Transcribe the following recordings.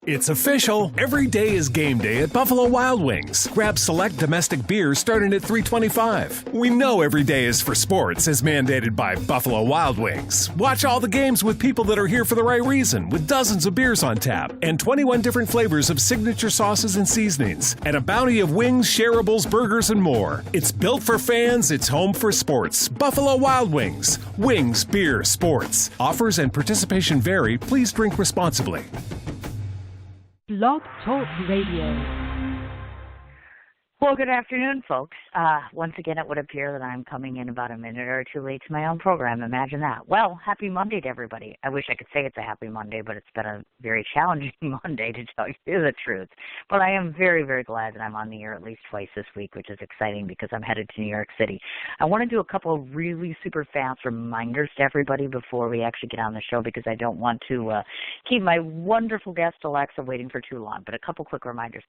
It's official. Every day is game day at Buffalo Wild Wings. Grab select domestic beers starting at $3.25. We know every day is for sports as mandated by Buffalo Wild Wings. Watch all the games with people that are here for the right reason with dozens of beers on tap and 21 different flavors of signature sauces and seasonings and a bounty of wings, shareables, burgers, and more. It's built for fans. It's home for sports. Buffalo Wild Wings. Wings, beer, sports. Offers and participation vary. Please drink responsibly. Blog Talk Radio. Well, good afternoon, folks. Once again, it would appear that I'm coming in about a minute or two late to my own program. Imagine that. Well, happy Monday to everybody. I wish I could say it's a happy Monday, but it's been a very challenging Monday, to tell you the truth. But I am very, very glad that I'm on the air at least twice this week, which is exciting because I'm headed to New York City. I want to do a couple of really super fast reminders to everybody before we actually get on the show because I don't want to keep my wonderful guest, Alexa, waiting for too long. But a couple quick reminders.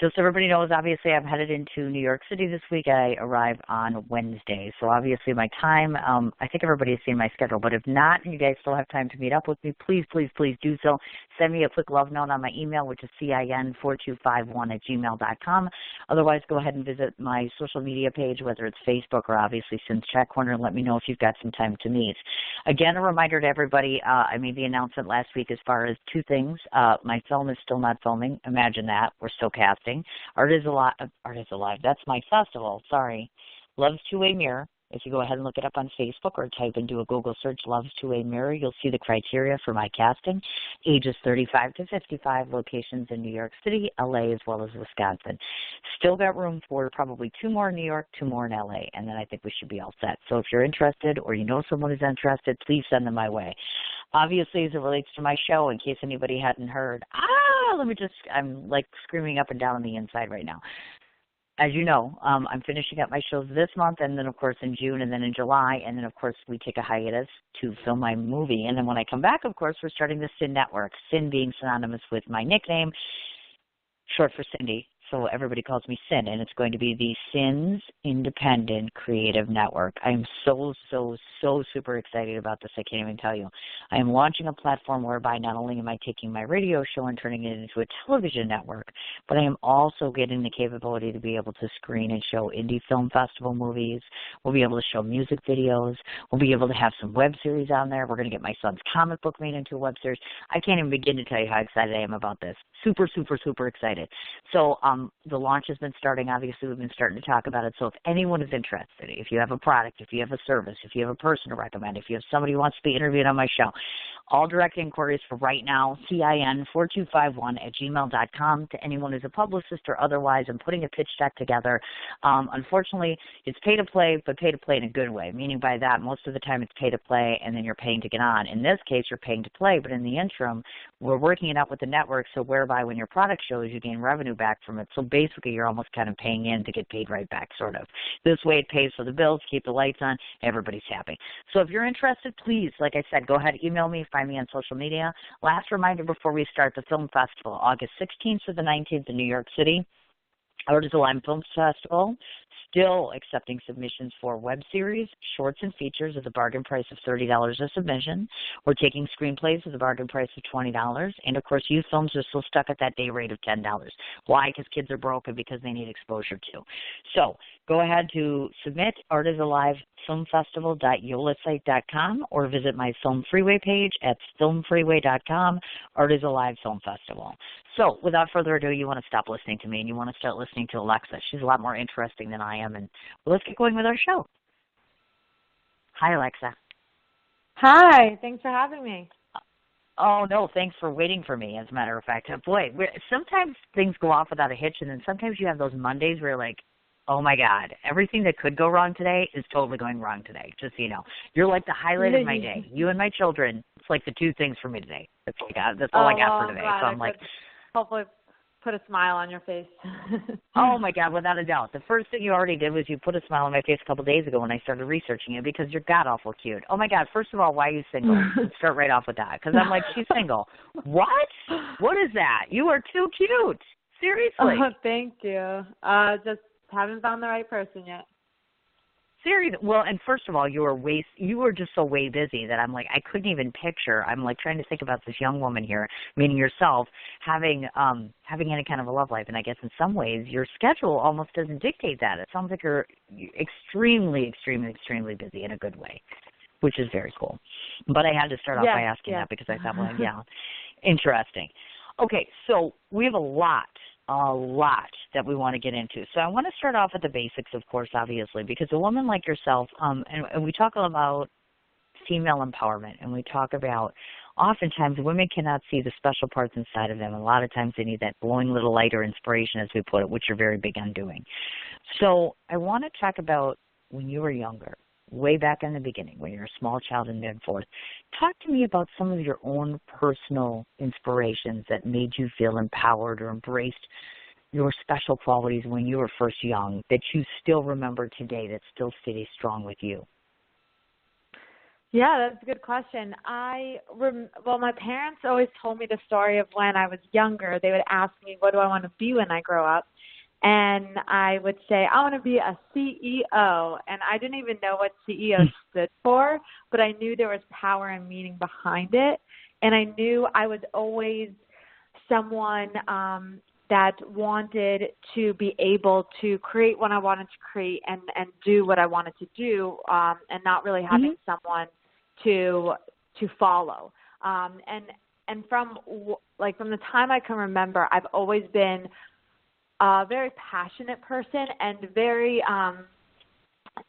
Just so everybody knows, obviously, I'm headed into New York City this week. I arrive on Wednesday. So, obviously, my time, I think everybody's seen my schedule. But if not, and you guys still have time to meet up with me, please, please, please do so. Send me a quick love note on my email, which is cin4251@gmail.com. Otherwise, go ahead and visit my social media page, whether it's Facebook or obviously Sin's Chat Corner, and let me know if you've got some time to meet. Again, a reminder to everybody, I made the announcement last week as far as two things. My film is still not filming. Imagine that. We're still casting. Art is Alive. That's my festival. Sorry. Love's Two-Way Mirror. If you go ahead and look it up on Facebook or type into a Google search, Love's Two-Way Mirror, you'll see the criteria for my casting. Ages 35 to 55, locations in New York City, LA, as well as Wisconsin. Still got room for probably 2 more in New York, 2 more in LA, and then I think we should be all set. So if you're interested or you know someone who's interested, please send them my way. Obviously, as it relates to my show, in case anybody hadn't heard, I'm like screaming up and down on the inside right now. As you know, I'm finishing up my shows this month, and then, of course, in June, and then in July, and then, of course, we take a hiatus to film my movie. And then when I come back, of course, we're starting the Sin Network, Sin being synonymous with my nickname, short for Cindy. So everybody calls me Sin, and it's going to be the Sin's Independent Creative Network. I am so super excited about this. I can't even tell you. I am launching a platform whereby not only am I taking my radio show and turning it into a television network, but I am also getting the capability to be able to screen and show indie film festival movies. We'll be able to show music videos. We'll be able to have some web series on there. We're going to get my son's comic book made into a web series. I can't even begin to tell you how excited I am about this. Super excited. So the launch has been starting. Obviously, we've been starting to talk about it. So if anyone is interested, if you have a product, if you have a service, if you have a person to recommend, if you have somebody who wants to be interviewed on my show, all direct inquiries for right now, cin4251@gmail.com to anyone who's a publicist or otherwise. I'm putting a pitch deck together. Unfortunately, it's pay to play, but pay to play in a good way, meaning by that most of the time it's pay to play and then you're paying to get on. In this case, you're paying to play, but in the interim, we're working it out with the network so whereby when your product shows, you gain revenue back from it. So basically, you're almost kind of paying in to get paid right back, sort of. This way, it pays for the bills, keep the lights on, everybody's happy. So if you're interested, please, like I said, go ahead, email me, find me on social media. Last reminder before we start the film festival, August 16th to the 19th in New York City. Art is Alive Film Festival, still accepting submissions for web series, shorts, and features at the bargain price of $30 a submission. We're taking screenplays at the bargain price of $20. And, of course, youth films are still stuck at that day rate of $10. Why? Because kids are broken, because they need exposure too. So go ahead to submit artisalive.filmfestival.yolasite.com or visit my Film Freeway page at filmfreeway.com, Art is Alive Film Festival. So without further ado, you want to stop listening to me and you want to start listening to Alexa. She's a lot more interesting than I am. And let's get going with our show. Hi, Alexa. Hi. Thanks for having me. Oh, no, thanks for waiting for me, as a matter of fact. Boy, sometimes things go off without a hitch, and then sometimes you have those Mondays where you're like, oh, my God, everything that could go wrong today is totally going wrong today, just so you know. You're like the highlight of my day. You and my children, it's like the two things for me today. That's all I got for today. God, so I'm like, hopefully put a smile on your face. Oh, my God, without a doubt. The first thing you already did was you put a smile on my face a couple days ago when I started researching it because you're god-awful cute. Oh, my God, first of all, why are you single? Let's start right off with that because I'm like, she's single. What? What is that? You are too cute. Seriously. Oh, thank you. Just haven't found the right person yet. Seriously. Well, and first of all, you were just so way busy that I'm like, I couldn't even picture. I'm like trying to think about this young woman here, meaning yourself, having any kind of a love life. And I guess in some ways your schedule almost doesn't dictate that. It sounds like you're extremely, extremely, extremely busy in a good way, which is very cool. But I had to start off by asking that because I thought, well, yeah, interesting. Okay, so we have a lot that we want to get into. So I want to start off with the basics, of course, obviously, because a woman like yourself, and we talk about female empowerment, and we talk about oftentimes women cannot see the special parts inside of them. A lot of times they need that glowing little light or inspiration, as we put it, which you're very big on doing. So I want to talk about when you were younger, way back in the beginning, when you're a small child and then forth. Talk to me about some of your own personal inspirations that made you feel empowered or embraced your special qualities when you were first young that you still remember today, that still stay strong with you. Yeah, that's a good question. Well, my parents always told me the story of when I was younger. They would ask me, what do I want to be when I grow up? And I would say, I want to be a CEO. And I didn't even know what CEO stood for, but I knew there was power and meaning behind it. And I knew I was always someone that wanted to be able to create what I wanted to create and do what I wanted to do, and not really having someone to follow. And from the time I can remember, I've always been a very passionate person and very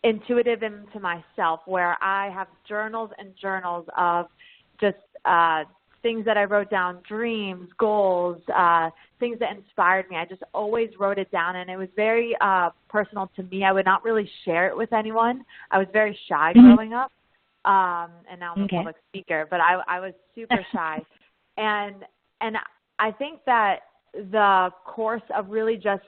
intuitive into myself, where I have journals and journals of just things that I wrote down, dreams, goals, things that inspired me. I just always wrote it down, and it was very personal to me. I would not really share it with anyone. I was very shy growing up, and now I'm a public speaker, but I was super shy. And I think that the course of really just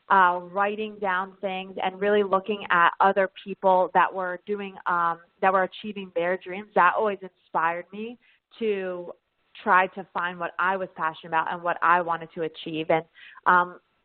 writing down things and really looking at other people that were doing, that were achieving their dreams, that always inspired me to try to find what I was passionate about and what I wanted to achieve. And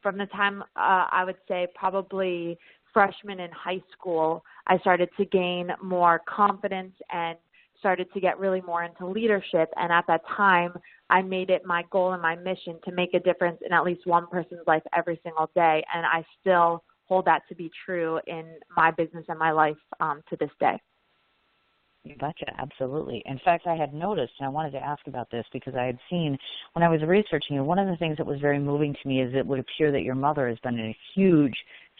from the time, I would say probably freshman in high school, I started to gain more confidence and started to get really more into leadership. And at that time, I made it my goal and my mission to make a difference in at least one person's life every single day. And I still hold that to be true in my business and my life to this day. You betcha, absolutely. In fact, I had noticed, and I wanted to ask about this because I had seen, when I was researching you, one of the things that was very moving to me is it would appear that your mother has been a huge,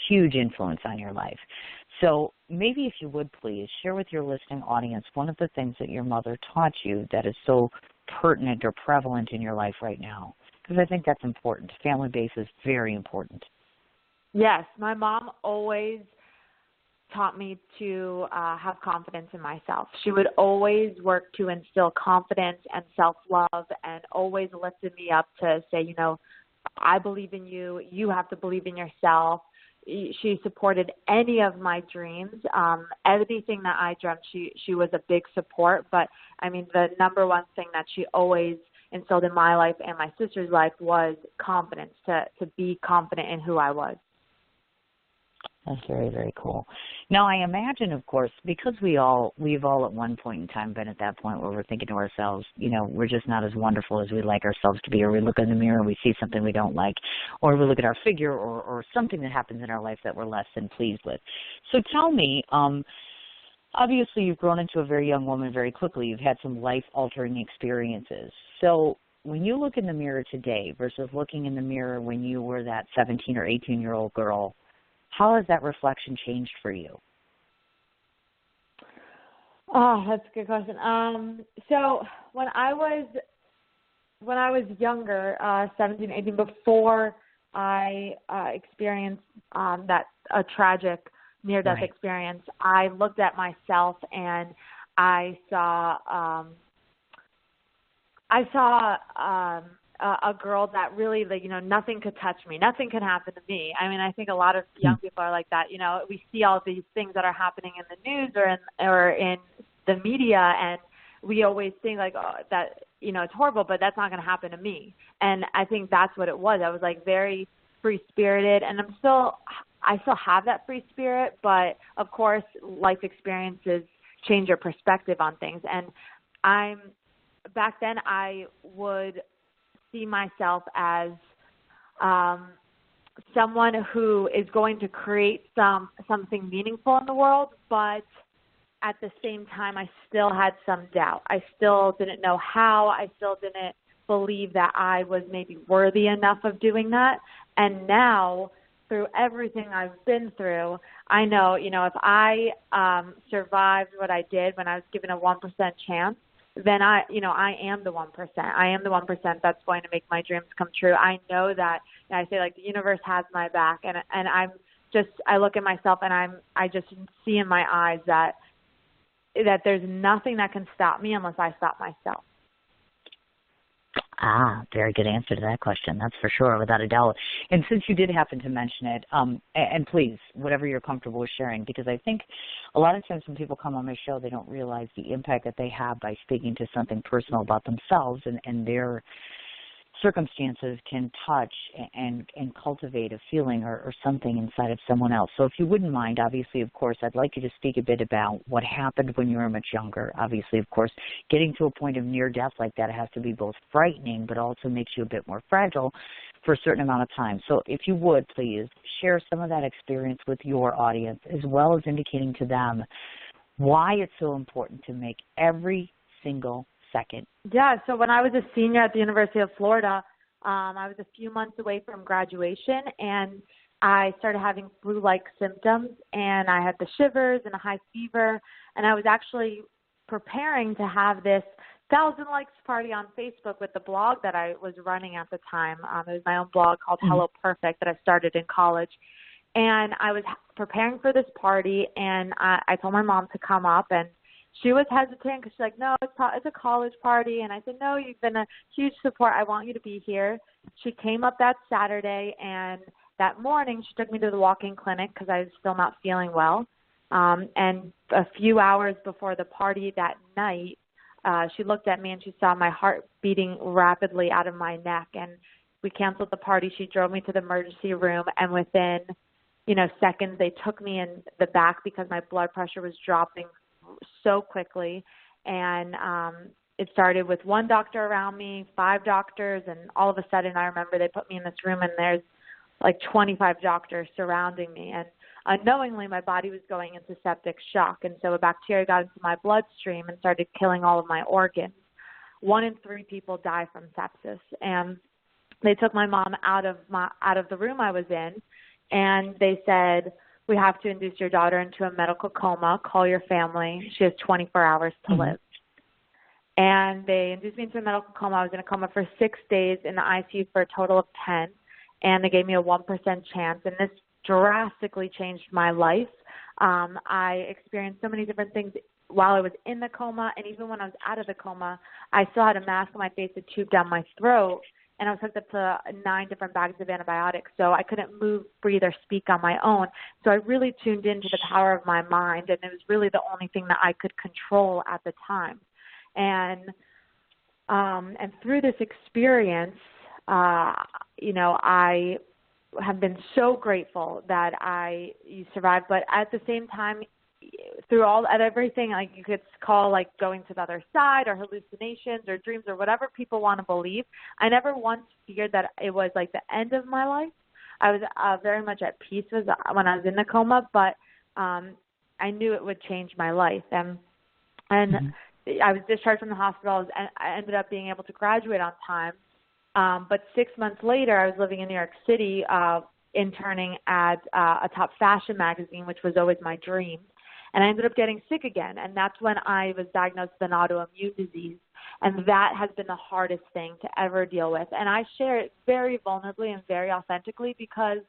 huge influence on your life. So maybe if you would please share with your listening audience one of the things that your mother taught you that is so pertinent or prevalent in your life right now, because I think that's important. Family base is very important. Yes, my mom always taught me to have confidence in myself. She would always work to instill confidence and self-love and always lifted me up to say, you know, I believe in you. You have to believe in yourself. She supported any of my dreams. Everything that I dreamt, she was a big support. But, I mean, the number one thing that she always instilled in my life and my sister's life was confidence, to be confident in who I was. That's very, very cool. Now, I imagine, of course, because we've all at one point in time been at that point where we're thinking to ourselves, you know, we're just not as wonderful as we like ourselves to be, or we look in the mirror and we see something we don't like, or we look at our figure or something that happens in our life that we're less than pleased with. So tell me, obviously you've grown into a very young woman very quickly. You've had some life-altering experiences. So when you look in the mirror today versus looking in the mirror when you were that 17 or 18-year-old girl, how has that reflection changed for you? Oh, that's a good question. So when I was younger, 17, 18, before I experienced a tragic near-death experience, I looked at myself and I saw a girl that really, like, you know, nothing could touch me. Nothing could happen to me. I mean, I think a lot of young people are like that. You know, we see all these things that are happening in the news or in the media, and we always think like, oh, that, you know, it's horrible, but that's not going to happen to me. And I think that's what it was. I was like very free-spirited, and I still have that free spirit, but of course life experiences change your perspective on things. And back then I would see myself as someone who is going to create something meaningful in the world, but at the same time, I still had some doubt. I still didn't know how. I still didn't believe that I was maybe worthy enough of doing that. And now, through everything I've been through, I know, if I survived what I did when I was given a 1% chance, then I am the 1%. I am the 1% that's going to make my dreams come true. I know that, and I say, like, the universe has my back, and I look at myself and I just see in my eyes that there's nothing that can stop me unless I stop myself. Very good answer to that question. That's for sure, without a doubt. And since you did happen to mention it, and please, whatever you're comfortable with sharing, because I think a lot of times when people come on my show, they don't realize the impact that they have by speaking to something personal about themselves, and their circumstances can touch and cultivate a feeling or something inside of someone else. So if you wouldn't mind, obviously, of course, I'd like you to speak a bit about what happened when you were much younger. Obviously, of course, getting to a point of near death like that has to be both frightening but also makes you a bit more fragile for a certain amount of time. So if you would, please, share some of that experience with your audience, as well as indicating to them why it's so important to make every single second. Yeah, so when I was a senior at the University of Florida, I was a few months away from graduation, and I started having flu-like symptoms, and I had the shivers and a high fever, and I was actually preparing to have this 1,000 likes party on Facebook with the blog that I was running at the time. It was my own blog called Hello Perfect that I started in college, and I was preparing for this party, and I told my mom to come up, and she was hesitant because she's like, no, it's a college party. And I said, no, you've been a huge support. I want you to be here. She came up that Saturday, and that morning she took me to the walk-in clinic because I was still not feeling well. And a few hours before the party that night, she looked at me and she saw my heart beating rapidly out of my neck. And we canceled the party. She drove me to the emergency room, and within, seconds, they took me in the back because my blood pressure was dropping so quickly. And it started with one doctor around me, 5 doctors, and all of a sudden I remember they put me in this room and there's like 25 doctors surrounding me, and unknowingly my body was going into septic shock, and so a bacteria got into my bloodstream and started killing all of my organs. 1 in 3 people die from sepsis, and they took my mom out of the room I was in, and they said, we have to induce your daughter into a medical coma. Call your family. She has 24 hours to live. And they induced me into a medical coma. I was in a coma for 6 days in the ICU for a total of 10. And they gave me a 1% chance. And this drastically changed my life. I experienced so many different things while I was in the coma. And even when I was out of the coma, I still had a mask on my face, a tube down my throat. And I was hooked up to 9 different bags of antibiotics, so I couldn't move, breathe, or speak on my own. So I really tuned into the power of my mind, and it was really the only thing that I could control at the time. And through this experience, I have been so grateful that I survived. But at the same time, through everything, like you could call like going to the other side or hallucinations or dreams or whatever people want to believe, I never once feared that it was like the end of my life. I was very much at peace when I was in the coma, but I knew it would change my life. And I was discharged from the hospital, and I ended up being able to graduate on time. But 6 months later, I was living in New York City, interning at a top fashion magazine, which was always my dream. And I ended up getting sick again, and that's when I was diagnosed with an autoimmune disease, and that has been the hardest thing to ever deal with. And I share it very vulnerably and very authentically because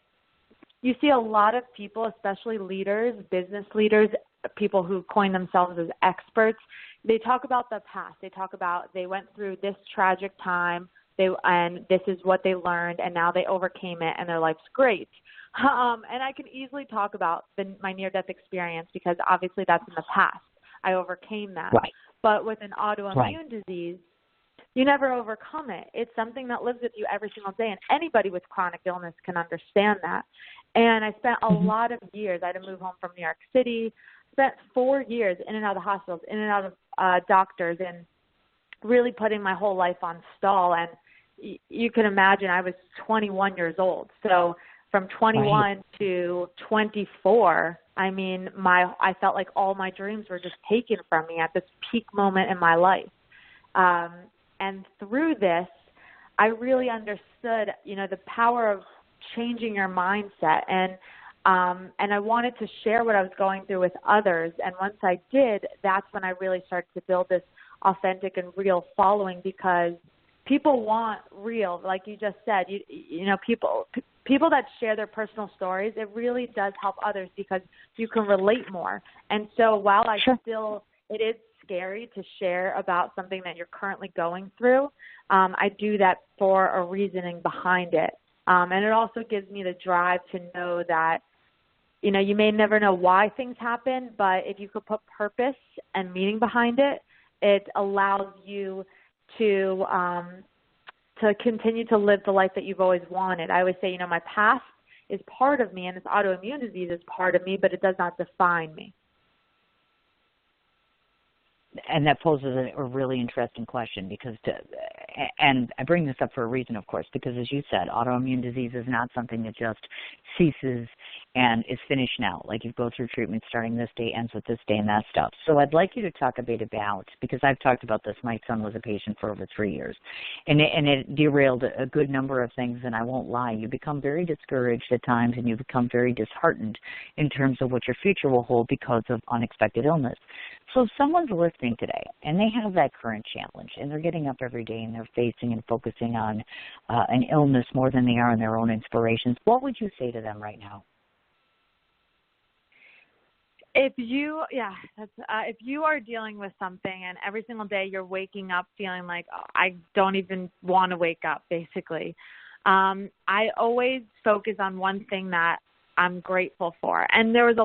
you see a lot of people, especially leaders, business leaders, people who coin themselves as experts, they talk about the past. They talk about they went through this tragic time, and this is what they learned, and now they overcame it, and their life's great. And I can easily talk about my near-death experience because obviously that's in the past. I overcame that. Right. But with an autoimmune disease, you never overcome it. It's something that lives with you every single day, and anybody with chronic illness can understand that. And I spent a lot of years. I had to move home from New York City, spent 4 years in and out of hospitals, in and out of doctors, and really putting my whole life on stall. And you can imagine I was 21 years old. So from 21 to 24, I mean, I felt like all my dreams were just taken from me at this peak moment in my life. And through this, I really understood, the power of changing your mindset. And I wanted to share what I was going through with others. And once I did, that's when I really started to build this authentic and real following, because people want real, like you just said. People that share their personal stories, it really does help others because you can relate more. And so while it is scary to share about something that you're currently going through, I do that for a reasoning behind it. And it also gives me the drive to know that, you may never know why things happen, but if you could put purpose and meaning behind it, it allows you to continue to live the life that you've always wanted. I always say, my past is part of me, and this autoimmune disease is part of me, but it does not define me. And that poses a really interesting question, because and I bring this up for a reason, of course, because as you said, autoimmune disease is not something that just ceases and is finished now. Like, you go through treatment starting this day, ends with this day, and that stuff. So I'd like you to talk a bit about, because I've talked about this, my son was a patient for over 3 years, and it derailed a good number of things, and I won't lie. You become very discouraged at times, and you become very disheartened in terms of what your future will hold because of unexpected illness. So if someone's listening today, and they have that current challenge, and they're getting up every day, and they're facing and focusing on an illness more than they are on their own inspirations, what would you say to them right now? If you are dealing with something and every single day you're waking up feeling like, I don't even want to wake up, basically, I always focus on one thing that I'm grateful for. And there was a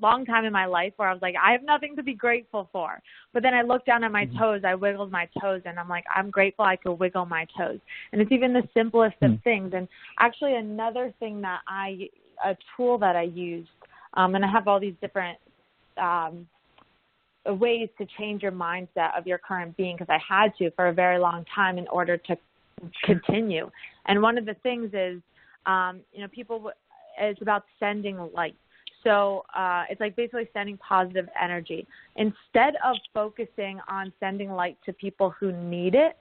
long time in my life where I was like, I have nothing to be grateful for. But then I looked down at my toes, I wiggled my toes, and I'm like, I'm grateful I could wiggle my toes. And it's even the simplest of things. And actually another thing a tool that I used, and I have all these different ways to change your mindset of your current being, because I had to for a very long time in order to continue. And one of the things is, it's about sending light. So it's like basically sending positive energy. Instead of focusing on sending light to people who need it,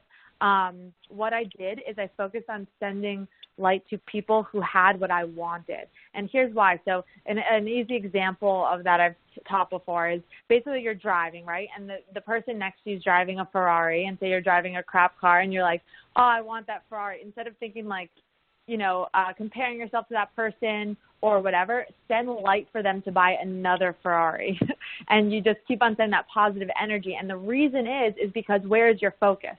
what I did is I focused on sending light to people who had what I wanted. And here's why. So an easy example of that I've taught before is basically you're driving, right? And the person next to you is driving a Ferrari, and say you're driving a crap car, and you're like, oh, I want that Ferrari. Instead of thinking like, comparing yourself to that person or whatever, send light for them to buy another Ferrari. And you just keep on sending that positive energy. And the reason is because where is your focus?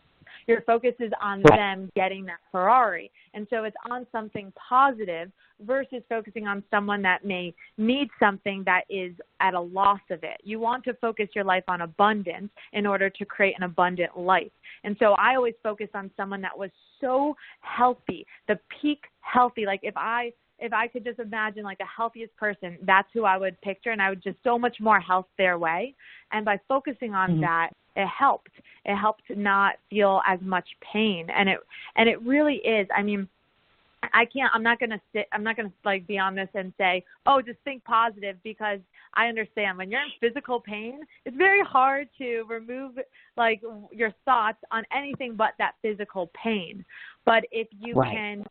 Your focus is on them getting that Ferrari. And so it's on something positive versus focusing on someone that may need something that is at a loss of it. You want to focus your life on abundance in order to create an abundant life. And so I always focused on someone that was so healthy, the peak healthy. Like if I could just imagine like the healthiest person, that's who I would picture, and I would just so much more health their way. And by focusing on that, it helped. It helped not feel as much pain. And it really is. I mean, I'm not going to like be on this and say, oh, just think positive, because I understand when you're in physical pain, it's very hard to remove like your thoughts on anything but that physical pain. But if you can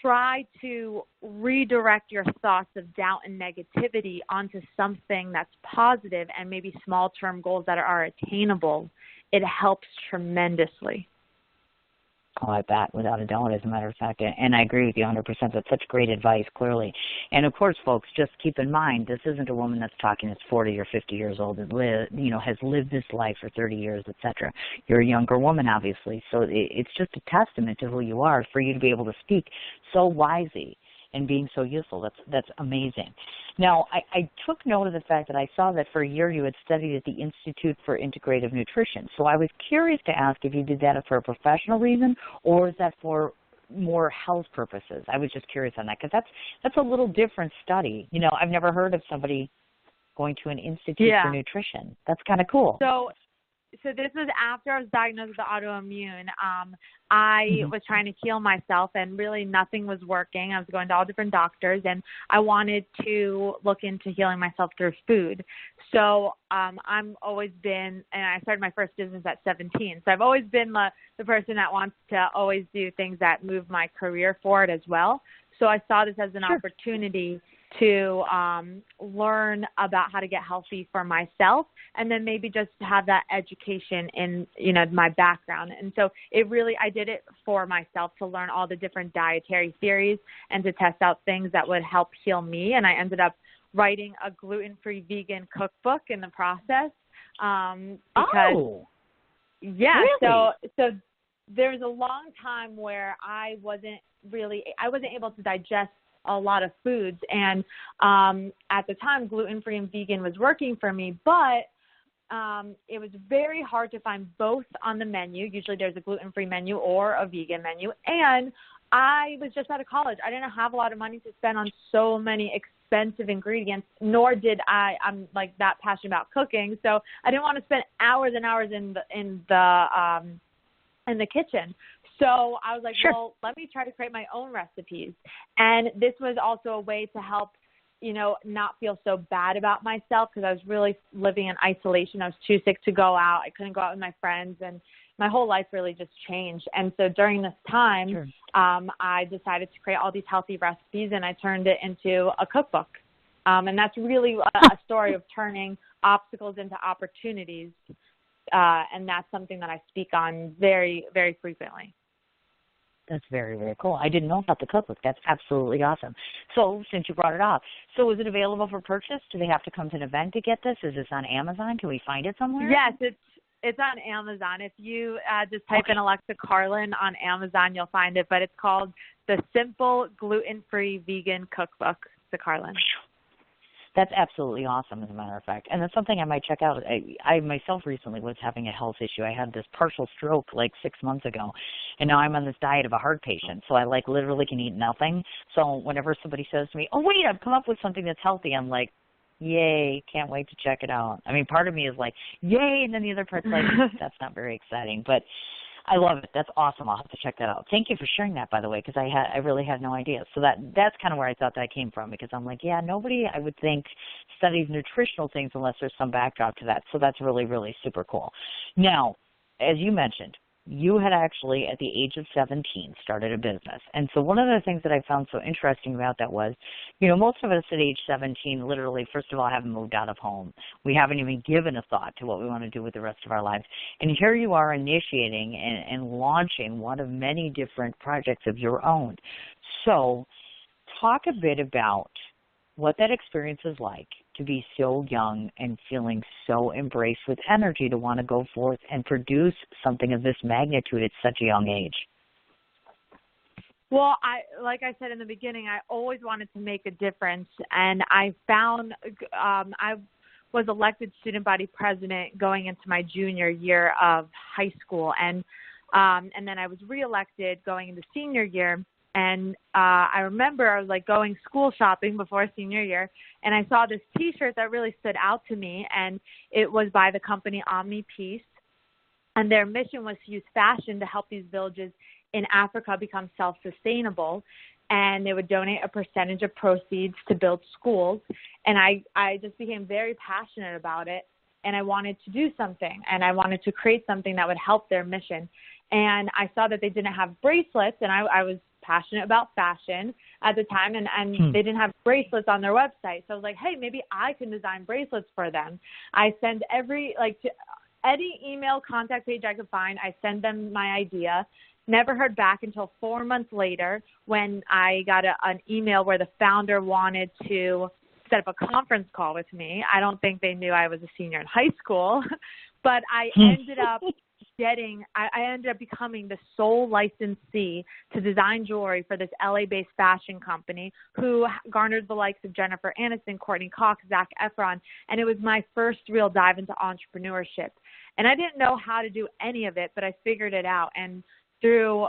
try to redirect your thoughts of doubt and negativity onto something that's positive and maybe small-term goals that are attainable, it helps tremendously. Oh, I bet, without a doubt, as a matter of fact. And I agree with you 100%. That's such great advice, clearly. And, of course, folks, just keep in mind, this isn't a woman that's talking that's 40 or 50 years old and has lived this life for 30 years, et cetera. You're a younger woman, obviously. So it's just a testament to who you are for you to be able to speak so wisely and being so useful. That's amazing. Now, I took note of the fact that I saw that for a year you had studied at the Institute for Integrative Nutrition. So I was curious to ask if you did that for a professional reason, or is that for more health purposes? I was just curious on that because that's a little different study. You know, I've never heard of somebody going to an institute for nutrition. That's kind of cool. So this was after I was diagnosed with autoimmune. I was trying to heal myself, and really nothing was working. I was going to all different doctors, and I wanted to look into healing myself through food. So I'm always been, and I started my first business at 17. So I've always been the person that wants to always do things that move my career forward as well. So I saw this as an opportunity to learn about how to get healthy for myself, and then maybe just have that education in, you know, my background. And so I did it for myself to learn all the different dietary theories and to test out things that would help heal me. And I ended up writing a gluten-free vegan cookbook in the process. Because, really? So there was a long time where I wasn't able to digest a lot of foods. And at the time, gluten-free and vegan was working for me, but it was very hard to find both on the menu. Usually there's a gluten-free menu or a vegan menu. And I was just out of college. I didn't have a lot of money to spend on so many expensive ingredients, nor did I'm like that passionate about cooking. So I didn't want to spend hours and hours in the kitchen. So I was like, well, let me try to create my own recipes. And this was also a way to help, you know, not feel so bad about myself, because I was really living in isolation. I was too sick to go out. I couldn't go out with my friends, and my whole life really just changed. And so during this time, I decided to create all these healthy recipes, and I turned it into a cookbook. And that's really a story of turning obstacles into opportunities. And that's something that I speak on very, very frequently. That's very, very cool. I didn't know about the cookbook. That's absolutely awesome. So since you brought it up, so is it available for purchase? Do they have to come to an event to get this? Is this on Amazon? Can we find it somewhere? Yes, it's on Amazon. If you just type in Alexa Carlin on Amazon, you'll find it. But it's called The Simple Gluten-Free Vegan Cookbook, the Carlin. That's absolutely awesome, as a matter of fact. And that's something I might check out. I myself recently was having a health issue. I had this partial stroke like 6 months ago, and now I'm on this diet of a heart patient. So I like literally can eat nothing. So whenever somebody says to me, oh, wait, I've come up with something that's healthy, I'm like, yay, can't wait to check it out. I mean, part of me is like, yay, and then the other part's like, that's not very exciting. But I love it. That's awesome. I'll have to check that out. Thank you for sharing that, by the way, because I really had no idea. So that's kind of where I thought that came from, because I'm like, yeah, nobody, I would think, studies nutritional things unless there's some backdrop to that. So that's really, really super cool. Now, as you mentioned, you had actually, at the age of 17, started a business. And so one of the things that I found so interesting about that was, you know, most of us at age 17 literally, first of all, haven't moved out of home. We haven't even given a thought to what we want to do with the rest of our lives. And here you are initiating and launching one of many different projects of your own. So talk a bit about what that experience is like to be so young and feeling so embraced with energy to want to go forth and produce something of this magnitude at such a young age. Well, like I said in the beginning, I always wanted to make a difference, and I found I was elected student body president going into my junior year of high school, and then I was reelected going into senior year. And I remember I was like going school shopping before senior year, and I saw this T-shirt that really stood out to me, and it was by the company Omni Peace, and their mission was to use fashion to help these villages in Africa become self-sustainable, and they would donate a percentage of proceeds to build schools. And I just became very passionate about it, and I wanted to do something, and I wanted to create something that would help their mission. And I saw that they didn't have bracelets, and I was passionate about fashion at the time, and they didn't have bracelets on their website. So I was like, hey, maybe I can design bracelets for them. I send to any email contact page I could find, I send them my idea. Never heard back until 4 months later when I got an email where the founder wanted to set up a conference call with me. I don't think they knew I was a senior in high school, but I ended up I ended up becoming the sole licensee to design jewelry for this LA-based fashion company who garnered the likes of Jennifer Aniston, Courtney Cox, Zac Efron, and it was my first real dive into entrepreneurship. And I didn't know how to do any of it, but I figured it out. And through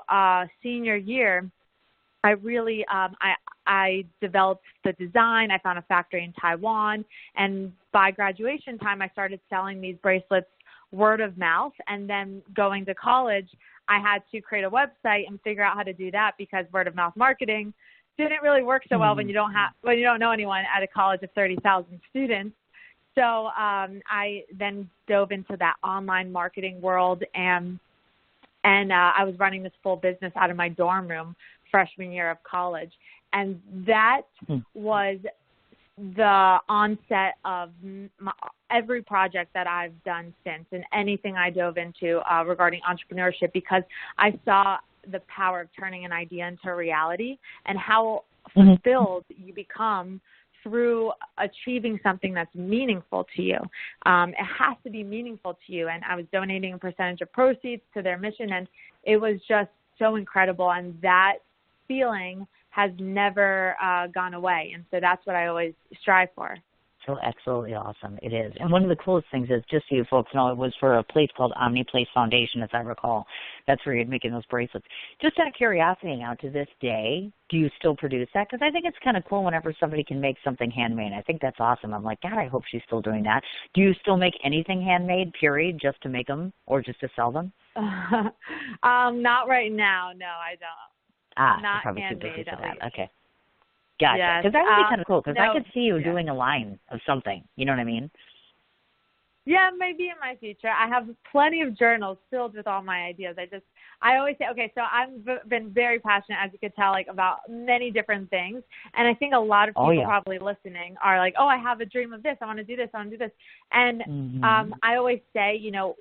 senior year, I really I developed the design. I found a factory in Taiwan, and by graduation time, I started selling these bracelets word of mouth. And then going to college, I had to create a website and figure out how to do that because word of mouth marketing didn't really work so well when you don't know anyone at a college of 30,000 students. So I then dove into that online marketing world, and I was running this full business out of my dorm room freshman year of college. And that was the onset of every project that I've done since and anything I dove into regarding entrepreneurship, because I saw the power of turning an idea into reality and how fulfilled you become through achieving something that's meaningful to you. It has to be meaningful to you. And I was donating a percentage of proceeds to their mission, and it was just so incredible. And that feeling has never gone away. And so that's what I always strive for. So absolutely awesome. It is. And one of the coolest things is, just so you folks know, it was for a place called Omni Place Foundation, as I recall. That's where you're making those bracelets. Just out of curiosity now, to this day, do you still produce that? Because I think it's kind of cool whenever somebody can make something handmade. I think that's awesome. I'm like, God, I hope she's still doing that. Do you still make anything handmade, period, just to make them or just to sell them? Not right now. No, I don't. Not probably handmade, for at that. least. Okay. Gotcha. Because Yes. that would be kind of cool, because no, I could see you doing a line of something. You know what I mean? Yeah, maybe in my future. I have plenty of journals filled with all my ideas. I always say, okay, so I've been very passionate, as you could tell, like about many different things. And I think a lot of people probably listening are like, oh, I have a dream of this. I want to do this. I want to do this. And I always say, you know,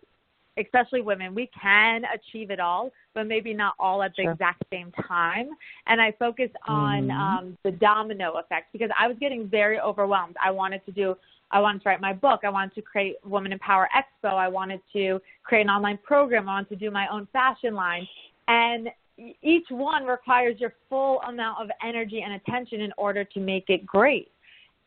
especially women, we can achieve it all, but maybe not all at the exact same time. And I focus on the domino effect, because I was getting very overwhelmed. I wanted to write my book. I wanted to create Women in Power Expo. I wanted to create an online program. I wanted to do my own fashion line. And each one requires your full amount of energy and attention in order to make it great.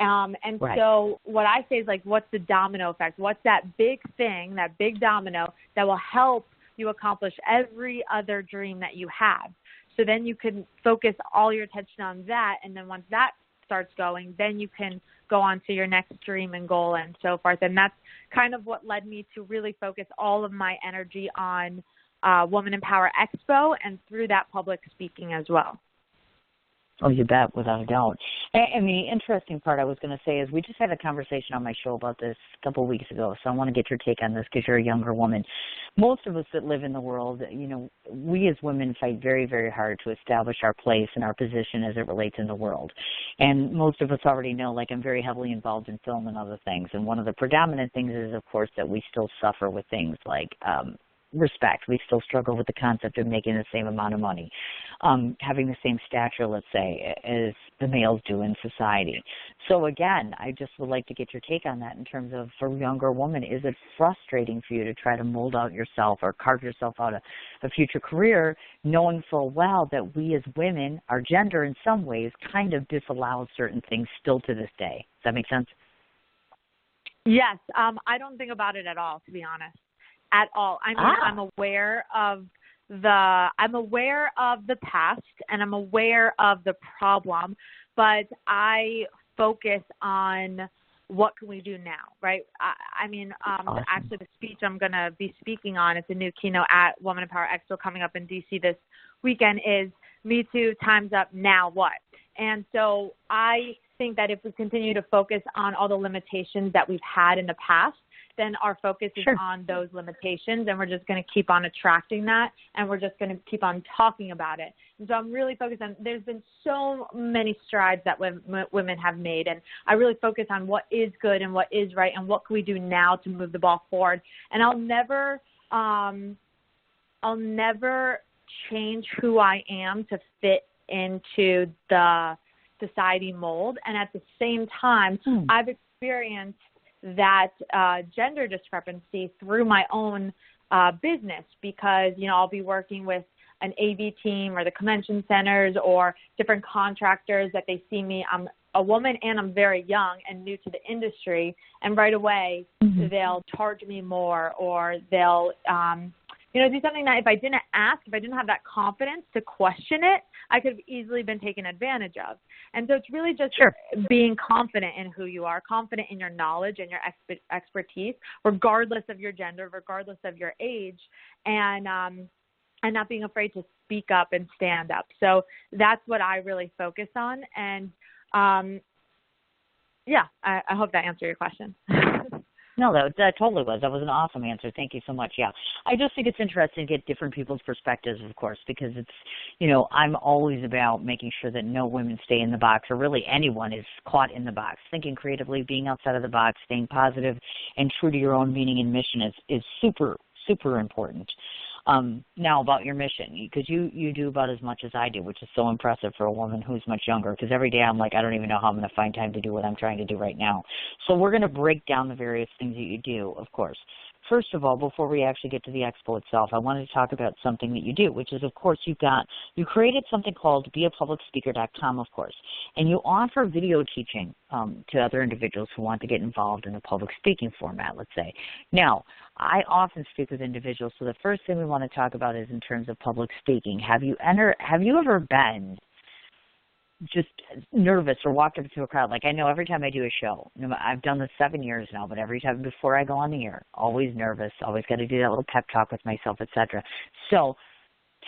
So what I say is, like, what's the domino effect? What's that big thing, that big domino that will help you accomplish every other dream that you have? So then you can focus all your attention on that. And then once that starts going, then you can go on to your next dream and goal and so forth. And that's kind of what led me to really focus all of my energy on Women in Power Expo, and through that, public speaking as well. Oh, you bet, without a doubt. And the interesting part I was going to say is, we just had a conversation on my show about this a couple of weeks ago, so I want to get your take on this because you're a younger woman. Most of us that live in the world, you know, we as women fight very, very hard to establish our place and our position as it relates in the world. And most of us already know, like, I'm very heavily involved in film and other things, and one of the predominant things is, of course, that we still suffer with things like respect. We still struggle with the concept of making the same amount of money, having the same stature, let's say, as the males do in society. So again, I just would like to get your take on that in terms of, for a younger woman, is it frustrating for you to try to mold out yourself or carve yourself out a future career, knowing full well that we as women, our gender in some ways, kind of disallows certain things still to this day? Does that make sense? Yes. I don't think about it at all, to be honest. At all. I mean, I'm aware of the past, and I'm aware of the problem, but I focus on what can we do now, right? Awesome. Actually, the speech I'm going to be speaking on, it's a new keynote at Women in Power Expo coming up in DC this weekend, is Me Too, Time's Up, Now What? And so I think that if we continue to focus on all the limitations that we've had in the past, then our focus is on those limitations, and we're just going to keep on attracting that, and we're just going to keep on talking about it. And so I'm really focused on, there's been so many strides that women have made, and I really focus on what is good and what is right and what can we do now to move the ball forward. And I'll never change who I am to fit into the society mold. And at the same time, I've experienced that gender discrepancy through my own business, because, you know, I'll be working with an AV team or the convention centers or different contractors that they see me. I'm a woman and I'm very young and new to the industry, and right away they'll charge me more, or they'll do something that if I didn't ask, if I didn't have that confidence to question it, I could have easily been taken advantage of. And so it's really just being confident in who you are, confident in your knowledge and your expertise, regardless of your gender, regardless of your age, and not being afraid to speak up and stand up. So that's what I really focus on. And I hope that answered your question. No, that totally was. That was an awesome answer. Thank you so much. Yeah. I just think it's interesting to get different people's perspectives, of course, because it's, I'm always about making sure that no women stay in the box, or really anyone is caught in the box. Thinking creatively, being outside of the box, staying positive and true to your own meaning and mission is super, super important. Now about your mission, because you do about as much as I do, which is so impressive for a woman who's much younger, because every day I'm like, I don't even know how I'm going to find time to do what I'm trying to do right now. So we're going to break down the various things that you do, of course. First of all, before we actually get to the expo itself, I wanted to talk about something that you do, which is, of course, you created something called beapublicspeaker.com, of course, and you offer video teaching to other individuals who want to get involved in the public speaking format, let's say. Now, I often speak with individuals, so the first thing we want to talk about is in terms of public speaking. Have you ever been just nervous or walked up to a crowd? Like, I know every time I do a show, I've done this 7 years now, but every time before I go on the air, always nervous, always got to do that little pep talk with myself, etc. So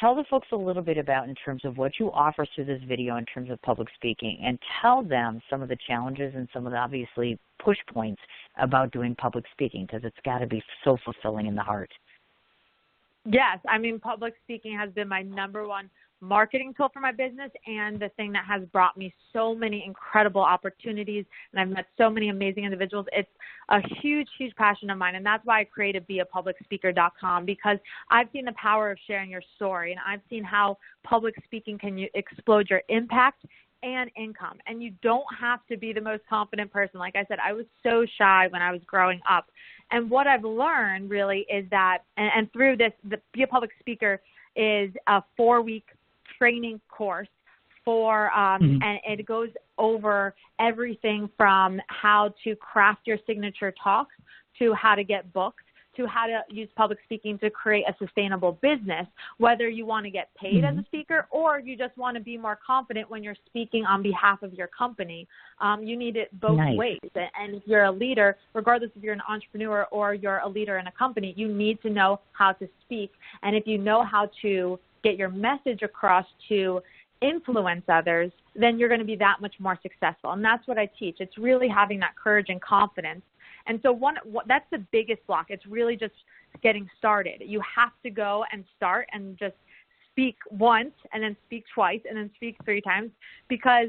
tell the folks a little bit about in terms of what you offer through this video in terms of public speaking, and tell them some of the challenges and some of the obviously push points about doing public speaking, because it's got to be so fulfilling in the heart. Yes, public speaking has been my number one marketing tool for my business, and the thing that has brought me so many incredible opportunities, and I've met so many amazing individuals. It's a huge, huge passion of mine, and that's why I created beapublicspeaker.com, because I've seen the power of sharing your story, and I've seen how public speaking can explode your impact and income. And you don't have to be the most confident person. Like I said, I was so shy when I was growing up. And what I've learned really is that, and through this, the Be a Public Speaker is a 4-week training course and it goes over everything from how to craft your signature talks, to how to get booked, to how to use public speaking to create a sustainable business, whether you want to get paid as a speaker or you just want to be more confident when you're speaking on behalf of your company. You need it both ways. And if you're a leader, regardless if you're an entrepreneur or you're a leader in a company, you need to know how to speak. And if you know how to get your message across to influence others, then you're going to be that much more successful. And that's what I teach. It's really having that courage and confidence. And so that's the biggest block. It's really just getting started. You have to go and start and just speak once and then speak twice and then speak 3 times, because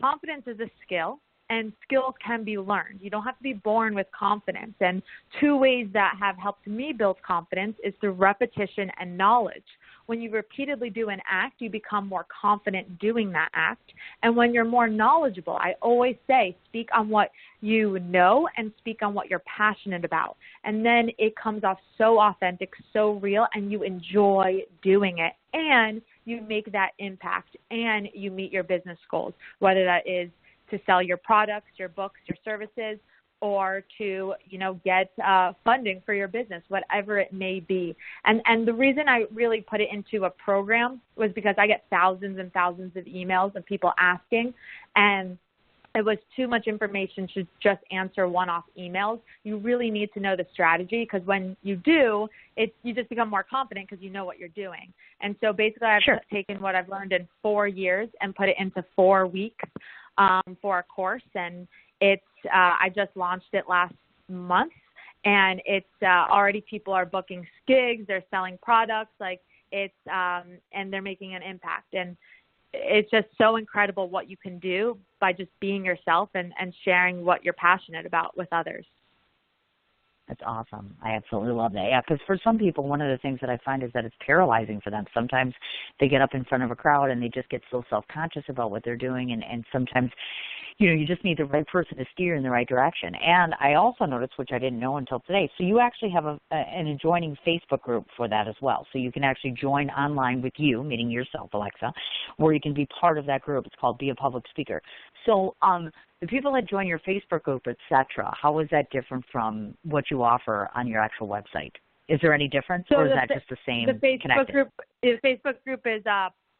confidence is a skill and skills can be learned. You don't have to be born with confidence. And 2 ways that have helped me build confidence is through repetition and knowledge. When you repeatedly do an act, you become more confident doing that act. And when you're more knowledgeable, I always say, speak on what you know and speak on what you're passionate about. And then it comes off so authentic, so real, and you enjoy doing it. And you make that impact and you meet your business goals, whether that is to sell your products, your books, your services, or to, get funding for your business, whatever it may be. And the reason I really put it into a program was because I get thousands and thousands of emails of people asking, and it was too much information to just answer one-off emails. You really need to know the strategy, because when you do, you just become more confident because you know what you're doing. And so basically I've taken what I've learned in 4 years and put it into 4 weeks for a course, and it's I just launched it last month, and it's already people are booking gigs, they're selling products, and they're making an impact. And it's just so incredible what you can do by just being yourself and sharing what you're passionate about with others. That's awesome. I absolutely love that. Yeah, because for some people, one of the things that I find is that it's paralyzing for them. Sometimes they get up in front of a crowd and they just get so self-conscious about what they're doing, and sometimes, you just need the right person to steer in the right direction. And I also noticed, which I didn't know until today, so you actually have an adjoining Facebook group for that as well. So you can actually join online with you, meaning yourself, Alexa, where you can be part of that group. It's called Be a Public Speaker. So the people that join your Facebook group, et cetera, how is that different from what you offer on your actual website? Is there any difference, or is that just the same? The Facebook connected? group. The Facebook group is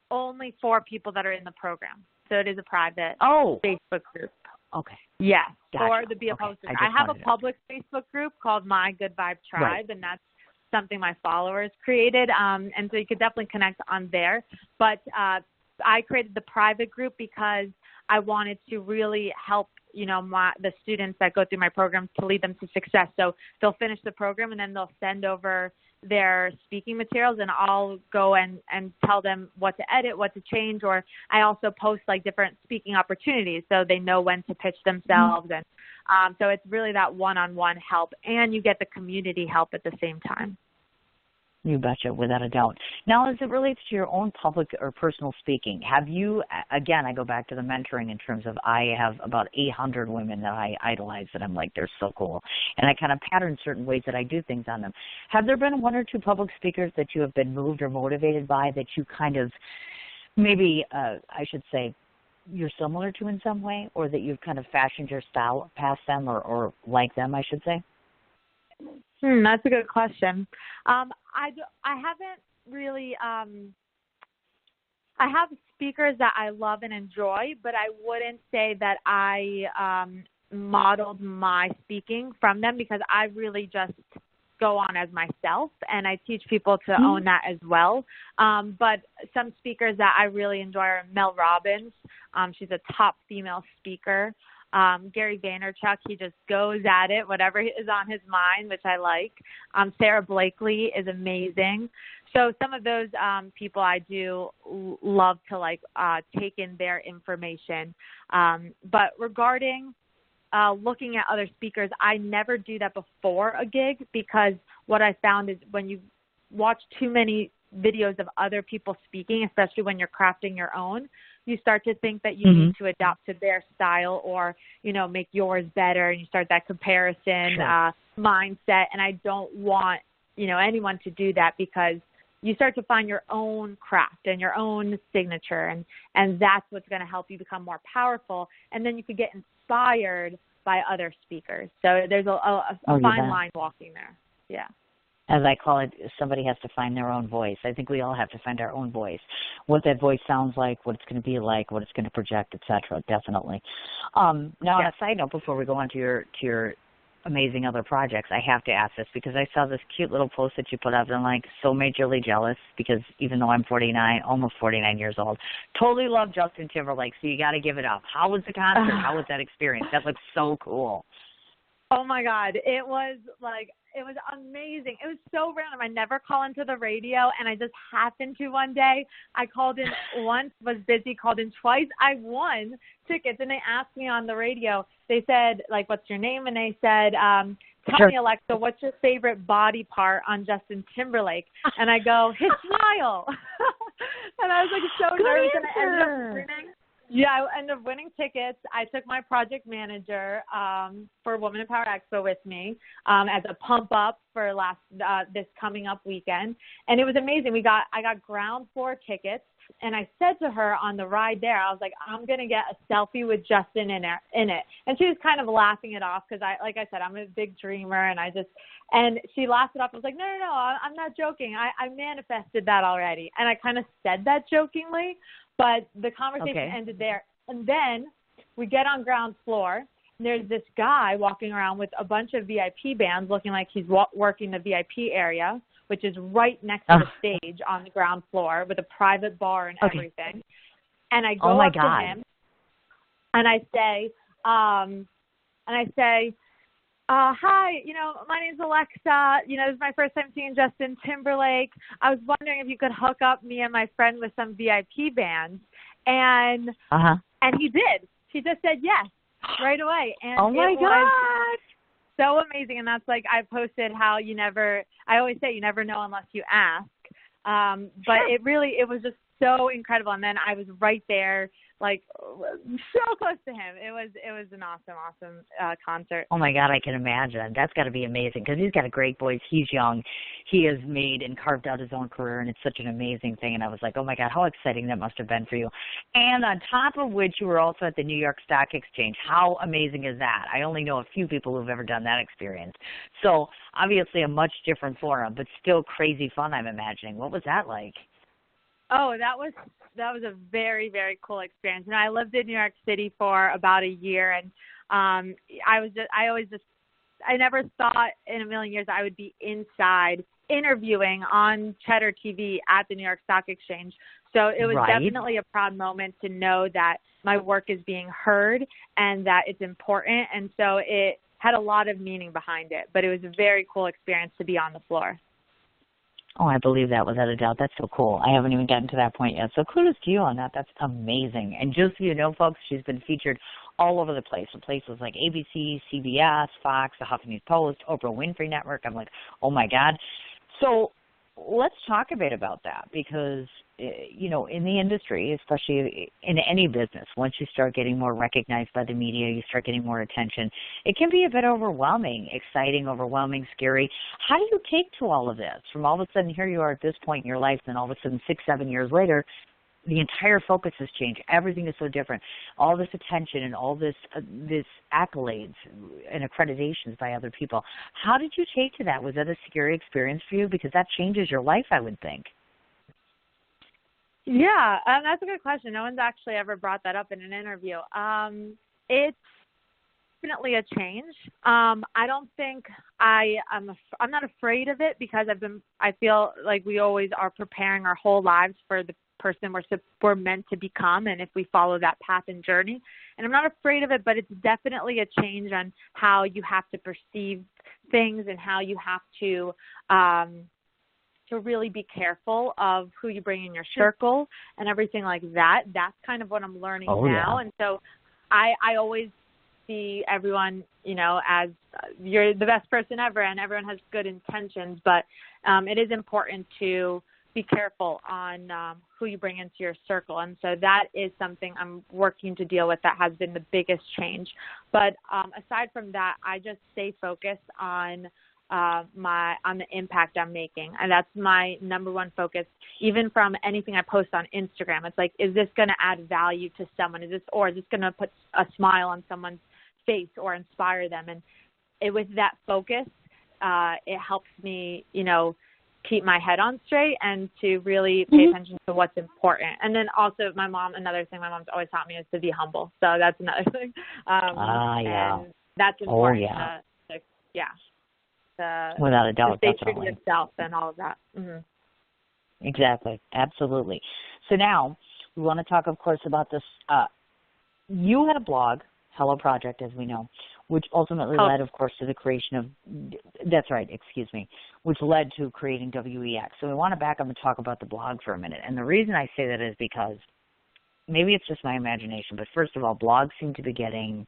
only for people that are in the program, so it is a private Facebook group. Okay. Yes, Gotcha. for the Be a Poster. I have a public Facebook group called My Good Vibe Tribe, and that's something my followers created, and so you could definitely connect on there. But I created the private group because I wanted to really help, the students that go through my program to lead them to success. So they'll finish the program and then they'll send over their speaking materials, and I'll go and tell them what to edit, what to change, or I also post like different speaking opportunities so they know when to pitch themselves. And so it's really that one-on-one help, and you get the community help at the same time. You betcha, without a doubt. Now, as it relates to your own public or personal speaking, have you, again, I go back to the mentoring in terms of I have about 800 women that I idolize that I'm like, they're so cool. And I kind of pattern certain ways that I do things on them. Have there been one or two public speakers that you have been moved or motivated by that you kind of maybe, I should say, you're similar to in some way, or that you've kind of fashioned your style past them or like them, I should say? That's a good question. I haven't really, I have speakers that I love and enjoy, but I wouldn't say that I modeled my speaking from them, because I really just go on as myself, and I teach people to own that as well. But some speakers that I really enjoy are Mel Robbins. She's a top female speaker. Gary Vaynerchuk, he just goes at it, whatever is on his mind, which I like. Sarah Blakely is amazing. So some of those people I do love to take in their information. But regarding looking at other speakers, I never do that before a gig, because what I found is when you watch too many videos of other people speaking, especially when you're crafting your own, you start to think that you need to adapt to their style or, make yours better, and you start that comparison mindset. And I don't want, anyone to do that, because you start to find your own craft and your own signature, and that's what's going to help you become more powerful. And then you could get inspired by other speakers. So there's a fine line walking there. Yeah. As I call it, somebody has to find their own voice. I think we all have to find our own voice, what that voice sounds like, what it's going to be like, what it's going to project, etc. Definitely. Now, on a side note, before we go on to your amazing other projects, I have to ask this, because I saw this cute little post that you put up, and I'm like so majorly jealous, because even though I'm 49, almost 49 years old, totally love Justin Timberlake, so you got to give it up. How was the concert? How was that experience? That looks so cool. Oh my God, it was amazing. It was so random. I never call into the radio, and I just happened to one day. I called in once, was busy, called in twice. I won tickets, and they asked me on the radio. They said, what's your name? And they said, tell me, Alexa, what's your favorite body part on Justin Timberlake? And I go, his smile. And I was so nervous, and I ended up winning. Yeah, I ended up winning tickets. I took my project manager for Women in Power Expo with me as a pump up for this coming up weekend, and it was amazing. I got ground floor tickets, and I said to her on the ride there, I was like, I'm gonna get a selfie with Justin in it, and she was kind of laughing it off, because like I said, I'm a big dreamer, and she laughed it off. I was like, no, I'm not joking. I manifested that already, and I kind of said that jokingly. But the conversation ended there. And then we get on ground floor, and there's this guy walking around with a bunch of VIP bands, looking like he's working the VIP area, which is right next to the stage on the ground floor with a private bar and everything. And I go up to him, and I say, hi, my name's Alexa. This is my first time seeing Justin Timberlake. I was wondering if you could hook up me and my friend with some VIP bands. And he did. He just said yes right away. And oh my God. So amazing. And that's I posted how I always say you never know unless you ask. But it was just so incredible. And then I was right there, like so close to him. It was an awesome concert. Oh my God, I can imagine. That's got to be amazing because he's got a great voice. He's young. He has made and carved out his own career, and it's such an amazing thing. And I was like, oh my God, how exciting that must have been for you. And on top of which, you were also at the New York Stock Exchange. How amazing is that? I only know a few people who've ever done that experience. So obviously a much different forum, but still crazy fun, I'm imagining. What was that like? Oh, that was a very, very cool experience. And I lived in New York City for about a year, and I never thought in a million years I would be inside interviewing on Cheddar TV at the New York Stock Exchange. So it was definitely a proud moment to know that my work is being heard and that it's important. And so it had a lot of meaning behind it, but it was a very cool experience to be on the floor. Oh, I believe that, without a doubt. That's so cool. I haven't even gotten to that point yet. So kudos to you on that. That's amazing. And just so you know, folks, she's been featured all over the place. In places like ABC, CBS, Fox, the Huffington Post, Oprah Winfrey Network. I'm like, oh, my God. So let's talk a bit about that because, you know, in the industry, especially in any business, once you start getting more recognized by the media, you start getting more attention, it can be a bit overwhelming, exciting, overwhelming, scary. How do you take to all of this? From all of a sudden, here you are at this point in your life, and all of a sudden 6-7 years later, the entire focus has changed. Everything is so different. All this attention and all this accolades and accreditations by other people. How did you take to that? Was that a scary experience for you? Because that changes your life, I would think. Yeah, that's a good question. No one's actually ever brought that up in an interview. It's definitely a change. I don't think I'm not afraid of it because I feel like we always are preparing our whole lives for the person we're meant to become, and if we follow that path and journey. And I'm not afraid of it, but it's definitely a change on how you have to perceive things and how you have to really be careful of who you bring in your circle and everything like that. That's kind of what I'm learning now. Yeah. And so I always see everyone, you know, as you're the best person ever and everyone has good intentions, but it is important to be careful on who you bring into your circle. And so that is something I'm working to deal with that has been the biggest change. But aside from that, I just stay focused on the impact I'm making. And that's my number one focus, even from anything I post on Instagram. It's like, is this going to add value to someone? Is this going to put a smile on someone's face or inspire them? And with that focus, it helps me, you know, keep my head on straight and to really pay attention to what's important. And then also another thing my mom's always taught me is to be humble. So that's another thing. And that's important. Without a doubt, to stay true to yourself and all of that. Mm-hmm. Exactly. Absolutely. So now we want to talk, of course, about this. You had a blog, Hello Project, as we know, which ultimately led, of course, to the creation of, which led to creating WEX. So we want to back up and talk about the blog for a minute. And the reason I say that is because maybe it's just my imagination, but first of all, blogs seem to be getting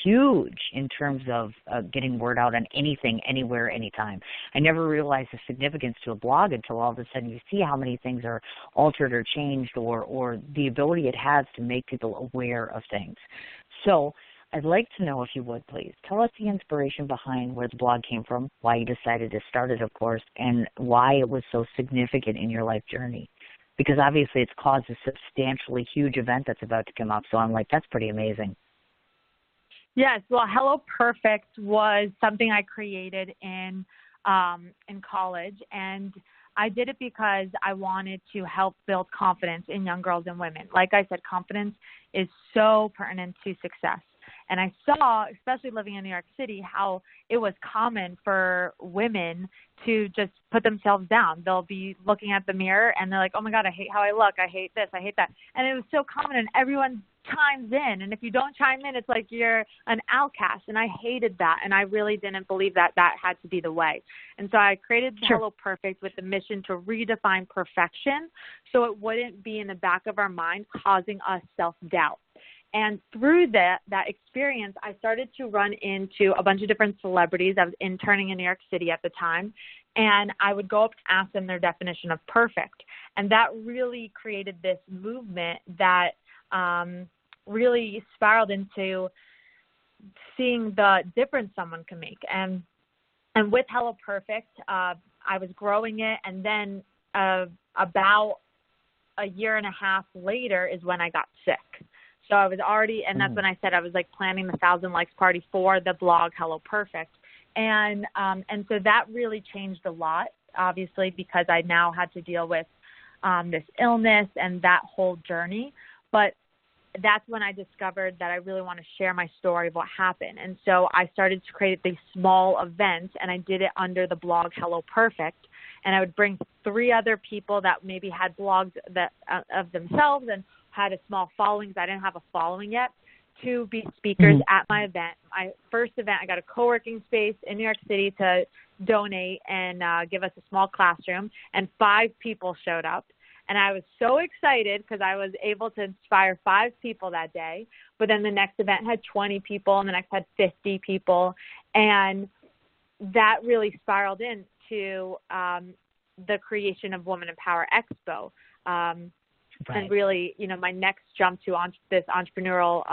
huge in terms of getting word out on anything, anywhere, anytime. I never realized the significance to a blog until all of a sudden you see how many things are altered or changed or the ability it has to make people aware of things. So I'd like to know, if you would, please, tell us the inspiration behind where the blog came from, why you decided to start it, of course, and why it was so significant in your life journey. Because obviously it's caused a substantially huge event that's about to come up. So I'm like, that's pretty amazing. Yes, well, Hello Perfect was something I created in college, and I did it because I wanted to help build confidence in young girls and women. Like I said, confidence is so pertinent to success. And I saw, especially living in New York City, how it was common for women to just put themselves down. They'll be looking at the mirror and they're like, oh my God, I hate how I look. I hate this. I hate that. And it was so common, and everyone chimes in. And if you don't chime in, it's like you're an outcast. And I hated that. And I really didn't believe that had to be the way. And so I created Hello Perfect with the mission to redefine perfection so it wouldn't be in the back of our mind causing us self-doubt. And through that experience, I started to run into a bunch of different celebrities. I was interning in New York City at the time, and I would go up to ask them their definition of perfect. And that really created this movement that really spiraled into seeing the difference someone can make. And with Hello Perfect, I was growing it, and then about a year and a half later is when I got sick. So I was already, and that's when I said I was like planning the 1,000 likes party for the blog Hello Perfect. And so that really changed a lot, obviously, because I now had to deal with this illness and that whole journey. But that's when I discovered that I really want to share my story of what happened. And so I started to create these small events, and I did it under the blog Hello Perfect. And I would bring 3 other people that maybe had blogs that of themselves and had a small following, because I didn't have a following yet, to be speakers at my event. My first event, I got a co-working space in New York City to donate and give us a small classroom, and 5 people showed up. And I was so excited because I was able to inspire 5 people that day. But then the next event had 20 people, and the next had 50 people. And that really spiraled into the creation of Women in Power Expo. And really, you know, my next jump to this entrepreneurial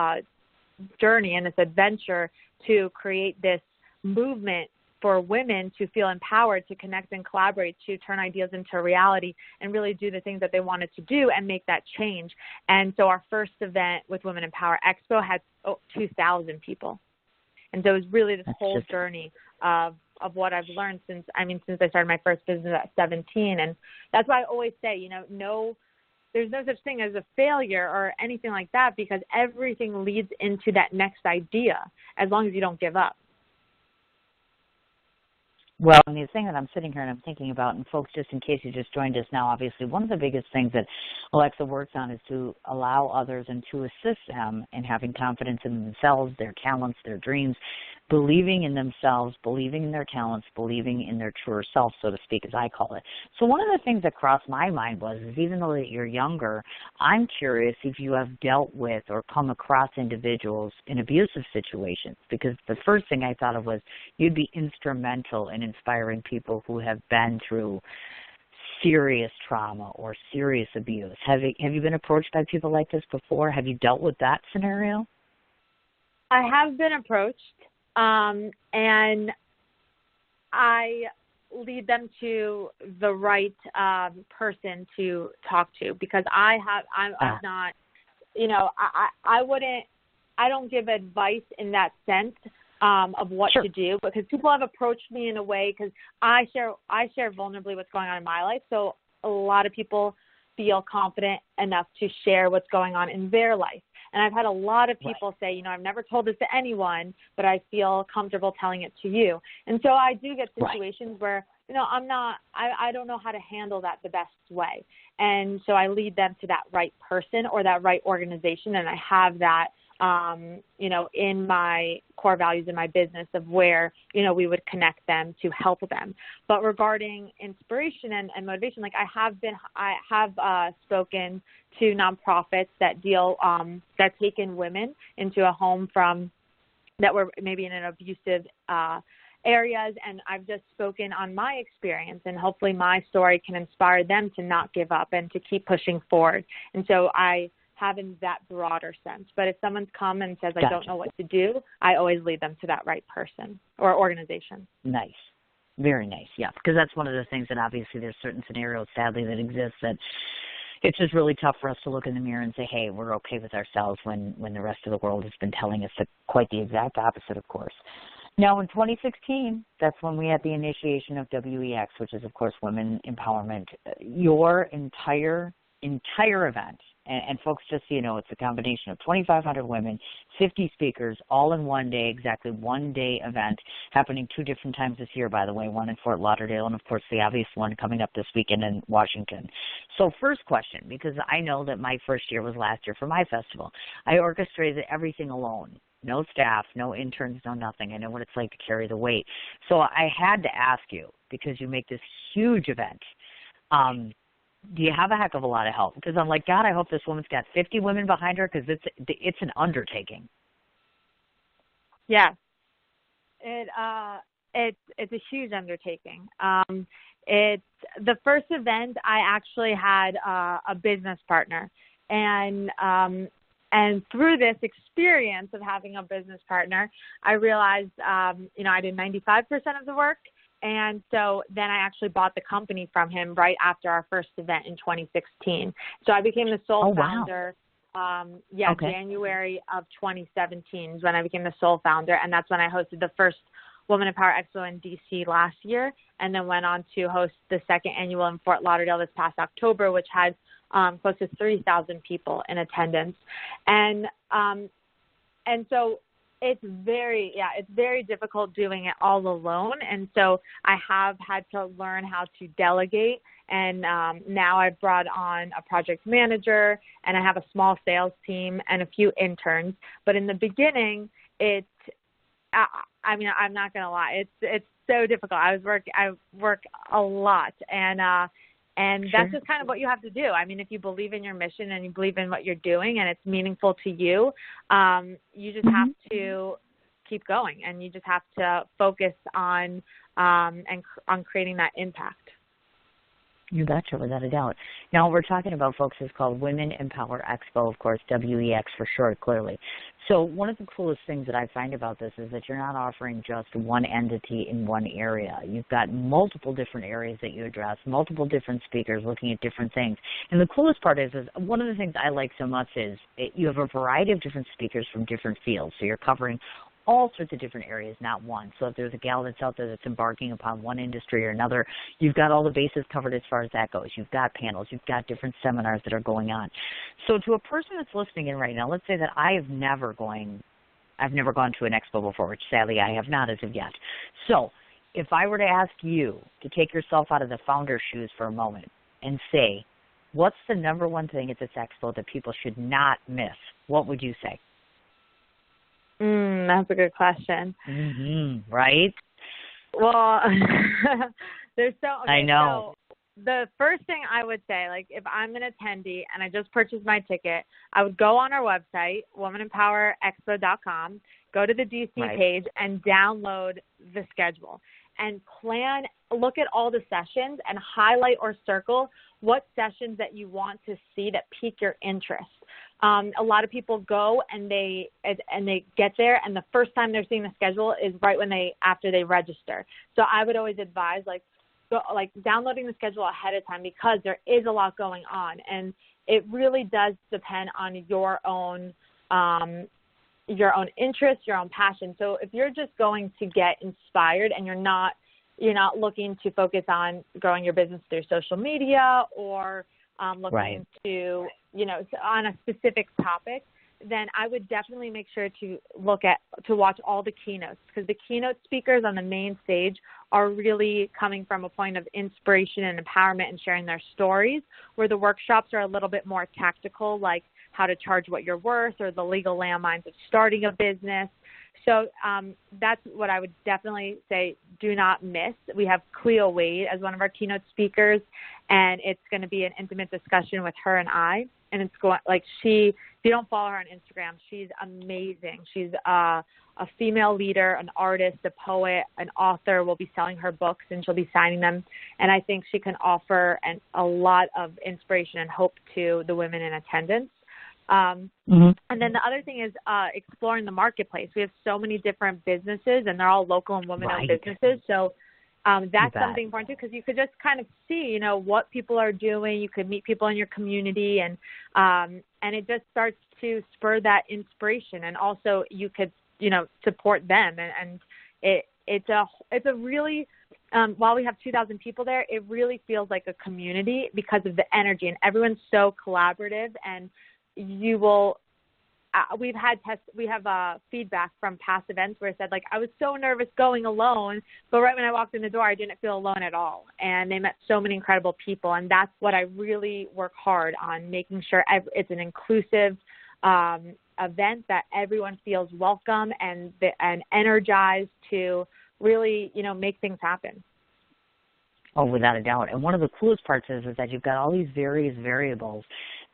journey and this adventure to create this movement for women to feel empowered, to connect and collaborate, to turn ideas into reality and really do the things that they wanted to do and make that change. And so our first event with Women in Power Expo had 2,000 people. And so it was really this whole journey of what I've learned since I started my first business at 17. And that's why I always say, you know, there's no such thing as a failure or anything like that, because everything leads into that next idea as long as you don't give up. Well, and the thing that I'm sitting here and I'm thinking about, and folks, just in case you just joined us now, obviously, one of the biggest things that Alexa works on is to allow others and to assist them in having confidence in themselves, their talents, their dreams, believing in themselves, believing in their talents, believing in their truer self, so to speak, as I call it. So one of the things that crossed my mind is even though that you're younger, I'm curious if you have dealt with or come across individuals in abusive situations, because the first thing I thought of was you'd be instrumental in inspiring people who have been through serious trauma or serious abuse. Have you been approached by people like this before? Have you dealt with that scenario? I have been approached. And I lead them to the right person to talk to, because I'm not, you know, I don't give advice in that sense of what to do, because people have approached me in a way, because I share vulnerably what's going on in my life. So a lot of people feel confident enough to share what's going on in their life. And I've had a lot of people say, you know, I've never told this to anyone, but I feel comfortable telling it to you. And so I do get situations where, you know, I don't know how to handle that the best way. And so I lead them to that right person or that right organization. And I have that, you know, in my core values in my business of where, you know, we would connect them to help them. But regarding inspiration and motivation, like I have spoken to nonprofits that that take in women into a home that were maybe in an abusive areas, and I've just spoken on my experience, and hopefully my story can inspire them to not give up and to keep pushing forward. And so I have in that broader sense. But if someone's come and says, I don't know what to do, I always lead them to that right person or organization. Nice. Very nice, yeah, because that's one of the things that obviously there's certain scenarios, sadly, that exist that it's just really tough for us to look in the mirror and say, hey, we're okay with ourselves when the rest of the world has been telling us quite the exact opposite, of course. Now, in 2016, that's when we had the initiation of WEX, which is, of course, Women Empowerment. Your entire event, and folks, just so you know, it's a combination of 2,500 women, 50 speakers, all in one day, exactly one day event, happening 2 different times this year, by the way, one in Fort Lauderdale and, of course, the obvious one coming up this weekend in Washington. So first question, because I know that my first year was last year for my festival. I orchestrated everything alone. No staff, no interns, no nothing. I know what it's like to carry the weight. So I had to ask you, because you make this huge event, do you have a heck of a lot of help? Because I'm like, God, I hope this woman's got 50 women behind her, because it's an undertaking. Yeah, it's a huge undertaking. the first event I actually had a business partner, and through this experience of having a business partner, I realized, I did 95% of the work. And so then I actually bought the company from him right after our first event in 2016. So I became the sole founder. January of 2017 is when I became the sole founder. And that's when I hosted the first Women in Power Expo in DC last year, and then went on to host the second annual in Fort Lauderdale this past October, which had close to 3,000 people in attendance. And so it's very difficult doing it all alone. And so I have had to learn how to delegate. And now I've brought on a project manager, and I have a small sales team and a few interns. But in the beginning, I'm not going to lie. It's so difficult. I work a lot, and that's just kind of what you have to do. I mean, if you believe in your mission and you believe in what you're doing and it's meaningful to you, you just have to keep going, and you just have to focus on creating that impact. You betcha, without a doubt. Now, we're talking about, folks, it's called Women in Power Expo, of course, WEX for short, clearly. So one of the coolest things that I find about this is that you're not offering just one entity in one area. You've got multiple different areas that you address, multiple different speakers looking at different things. And the coolest part is one of the things I like so much is you have a variety of different speakers from different fields. So you're covering all sorts of different areas, not one. So if there's a gal that's out there that's embarking upon one industry or another, you've got all the bases covered as far as that goes. You've got panels. You've got different seminars that are going on. So to a person that's listening in right now, let's say that I've never gone to an expo before, which sadly I have not as of yet. So if I were to ask you to take yourself out of the founder's shoes for a moment and say, what's the number one thing at this expo that people should not miss, what would you say? That's a good question. Right? Well, there's so. Okay, I know. So the first thing I would say, like if I'm an attendee and I just purchased my ticket, I would go on our website, womanempowerexpo.com, go to the DC page and download the schedule and look at all the sessions and highlight or circle what sessions that you want to see that pique your interest. A lot of people go and they get there, and the first time they're seeing the schedule is right after they register. So I would always advise downloading the schedule ahead of time, because there is a lot going on, and it really does depend on your own interest, your own passion. So if you're just going to get inspired and you're not looking to focus on growing your business through social media or looking to, on a specific topic, then I would definitely make sure to watch all the keynotes, because the keynote speakers on the main stage are really coming from a point of inspiration and empowerment and sharing their stories, where the workshops are a little bit more tactical, like how to charge what you're worth or the legal landmines of starting a business. So that's what I would definitely say do not miss. We have Cleo Wade as one of our keynote speakers, and it's going to be an intimate discussion with her and I. And it's if you don't follow her on Instagram, she's amazing. She's a female leader, an artist, a poet, an author. Will be selling her books, and she'll be signing them. And I think she can offer a lot of inspiration and hope to the women in attendance. And then the other thing is exploring the marketplace. We have so many different businesses, and they're all local and women-owned businesses. So that's something important too, because you could just kind of see, what people are doing. You could meet people in your community, and it just starts to spur that inspiration. And also, you could, support them. And it's a really while we have 2,000 people there, it really feels like a community because of the energy, and everyone's so collaborative. And you will. We have feedback from past events where it said, I was so nervous going alone, but right when I walked in the door, I didn't feel alone at all. And they met so many incredible people. And that's what I really work hard on, making sure it's an inclusive event, that everyone feels welcome and energized to really, make things happen. Oh, without a doubt. And one of the coolest parts is that you've got all these various variables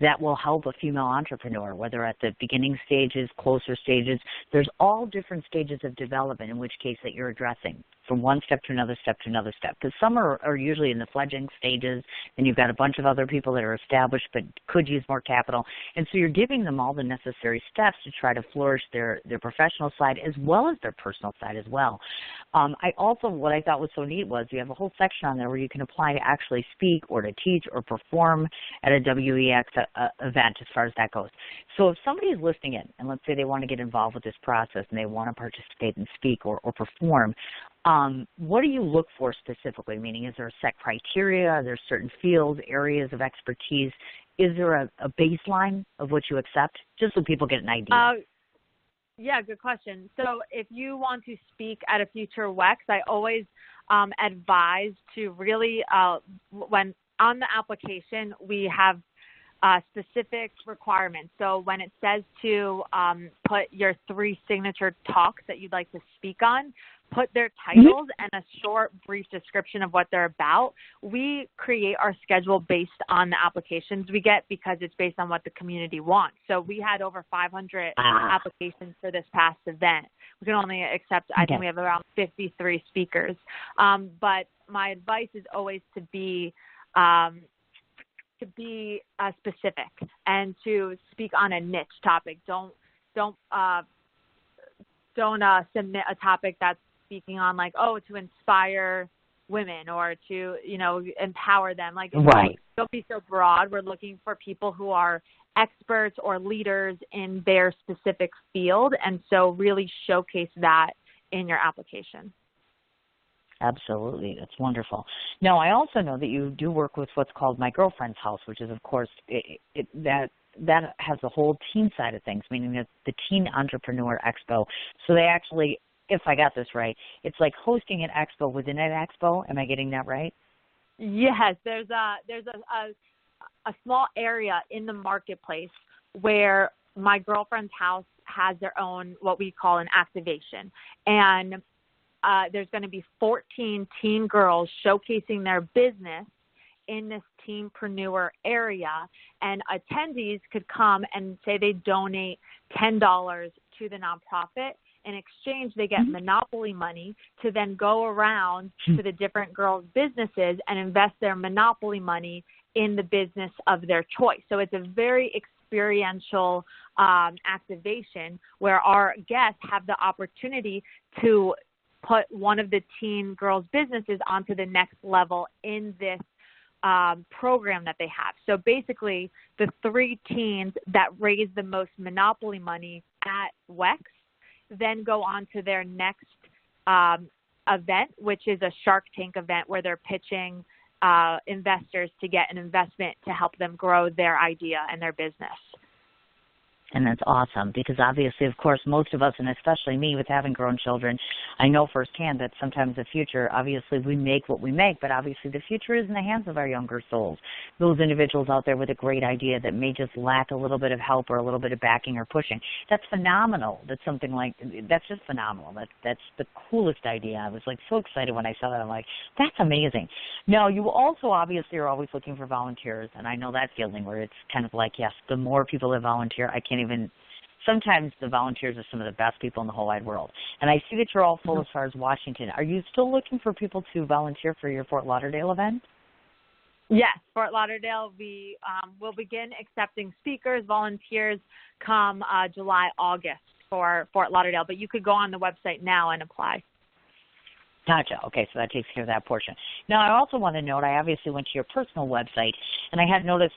that will help a female entrepreneur, whether at the beginning stages, closer stages. There's all different stages of development in which case that you're addressing. from one step to another step to another step. Because some are usually in the fledgling stages, and you've got a bunch of other people that are established but could use more capital. And so you're giving them all the necessary steps to try to flourish their professional side as well as their personal side as well. What I thought was so neat was you have a whole section on there where you can apply to actually speak or to teach or perform at a WEX event as far as that goes. So if somebody is listening in, and let's say they want to get involved with this process and they want to participate and speak or perform, what do you look for specifically? Meaning, is there a set criteria? Are there certain fields, areas of expertise? Is there a baseline of what you accept, just so people get an idea? Yeah, good question. So if you want to speak at a future WEX, I always advise to really, when on the application, we have specific requirements. So when it says to put your 3 signature talks that you'd like to speak on, put their titles and a short, brief description of what they're about. We create our schedule based on the applications we get because it's based on what the community wants. So we had over 500 applications for this past event. We can only accept, I think we have around 53 speakers. But my advice is always to be specific and to speak on a niche topic. Don't submit a topic that's speaking on to inspire women or to, empower them. Don't be so broad. We're looking for people who are experts or leaders in their specific field. And so really showcase that in your application. Absolutely. That's wonderful. Now, I also know that you do work with what's called My Girlfriend's House, which is, of course, that has the whole teen side of things, meaning that the Teen Entrepreneur Expo. So they actually, if I got this right, it's like hosting an expo within an expo. Am I getting that right? Yes. There's a small area in the marketplace where My Girlfriend's House has their own, what we call an activation. And there's going to be 14 teen girls showcasing their business in this teenpreneur area, and attendees could come and say they donate $10 to the nonprofit. In exchange, they get monopoly money to then go around to the different girls' businesses and invest their monopoly money in the business of their choice. So it's a very experiential activation where our guests have the opportunity to put one of the teen girls' businesses onto the next level in this program that they have. So basically, the 3 teens that raise the most monopoly money at WEX then go on to their next event, which is a Shark Tank event where they're pitching investors to get an investment to help them grow their idea and their business. And that's awesome because obviously, of course, most of us, and especially me with having grown children, I know firsthand that sometimes the future, obviously we make what we make, but obviously the future is in the hands of our younger souls. Those individuals out there with a great idea that may just lack a little bit of help or a little bit of backing or pushing. That's phenomenal. That's just phenomenal. That's the coolest idea. I was so excited when I saw that. I'm like, that's amazing. Now, you also obviously are always looking for volunteers, and I know that feeling where it's kind of like, yes, the more people that volunteer, sometimes the volunteers are some of the best people in the whole wide world. And I see that you're all full as far as Washington. Are you still looking for people to volunteer for your Fort Lauderdale event? Yes, Fort Lauderdale, we will begin accepting speakers, volunteers come July, August for Fort Lauderdale. But you could go on the website now and apply. Gotcha. Okay, so that takes care of that portion. Now, I also want to note, I obviously went to your personal website, and I had noticed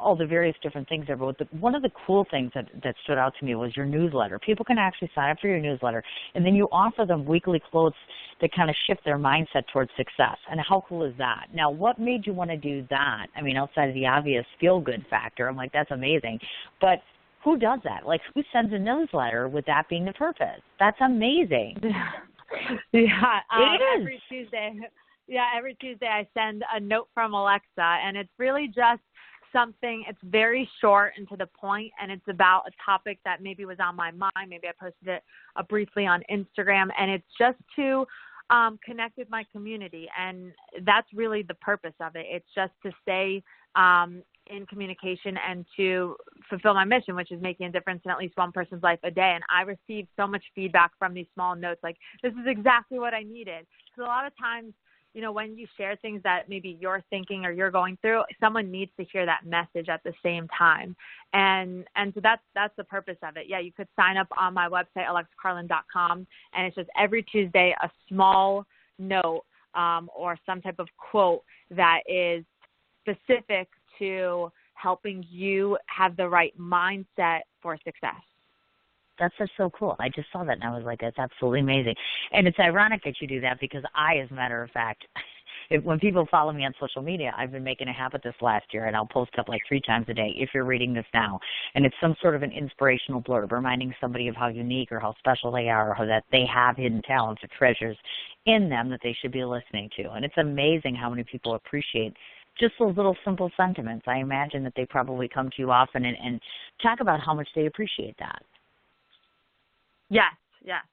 all the various different things there, but one of the cool things that stood out to me was your newsletter. People can actually sign up for your newsletter, and then you offer them weekly quotes that kind of shift their mindset towards success. And how cool is that? Now, what made you want to do that? I mean, outside of the obvious feel-good factor, I'm like, that's amazing. But who does that? Who sends a newsletter with that being the purpose? That's amazing. It is. Every Tuesday I send a note from Alexa, and it's really just something, it's very short and to the point, and it's about a topic that maybe was on my mind. Maybe I posted it briefly on Instagram, and it's just to connect with my community, and that's really the purpose of it. It's just to stay in communication and to fulfill my mission, which is making a difference in at least one person's life a day. And I received so much feedback from these small notes, like, this is exactly what I needed. So a lot of times, you know, when you share things that maybe you're thinking or you're going through, someone needs to hear that message at the same time. And so that's the purpose of it. Yeah, you could sign up on my website, alexacarlin.com, and it's just every Tuesday a small note or some type of quote that is specific to helping you have the right mindset for success. That's just so cool. I just saw that and I was like, that's absolutely amazing. And it's ironic that you do that because as a matter of fact, when people follow me on social media, I've been making a habit this last year, and I'll post up like 3 times a day if you're reading this now. And it's some sort of an inspirational blurb reminding somebody of how unique or how special they are, or that they have hidden talents or treasures in them that they should be listening to. And it's amazing how many people appreciate just those little simple sentiments. I imagine that they probably come to you often and talk about how much they appreciate that. Yes, yes.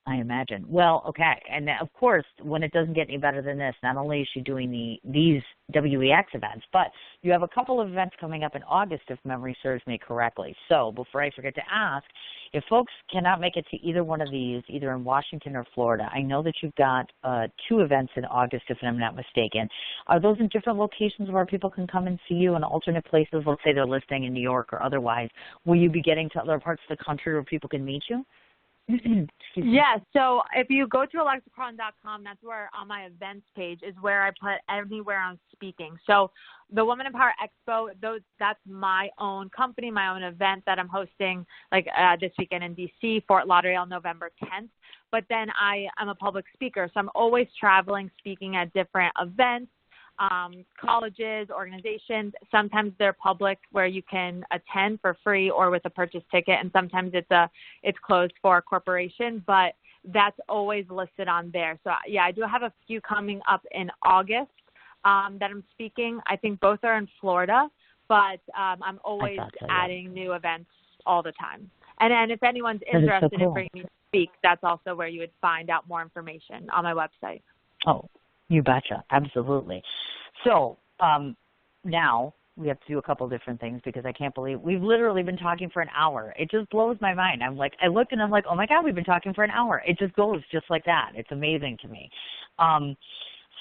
I imagine. Well, okay. And of course, when it doesn't get any better than this, not only is she doing these WEX events, but you have a couple of events coming up in August, if memory serves me correctly. So before I forget to ask, if folks cannot make it to either one of these, either in Washington or Florida, I know that you've got 2 events in August, if I'm not mistaken. Are those in different locations where people can come and see you in alternate places? Let's say they're listening in New York or otherwise. Will you be getting to other parts of the country where people can meet you? Yeah, so if you go to alexacarlin.com, that's where on my events page is where I put anywhere I'm speaking. So the Women in Power Expo, that's my own company, my own event that I'm hosting like this weekend in D.C., Fort Lauderdale, November 10th. But then I'm a public speaker, so I'm always traveling, speaking at different events. Colleges, organizations, sometimes they're public where you can attend for free or with a purchase ticket, and sometimes it's closed for a corporation, but that's always listed on there. So yeah, I do have a few coming up in August that I'm speaking. I think both are in Florida, but I'm always adding new events all the time. And if anyone's interested in bringing me to speak, that's also where you would find out more information on my website. Oh, you betcha. Absolutely. So now we have to do a couple different things because I can't believe we've literally been talking for an hour. It just blows my mind. I look and I'm like, oh my God, we've been talking for an hour. It just goes just like that. It's amazing to me.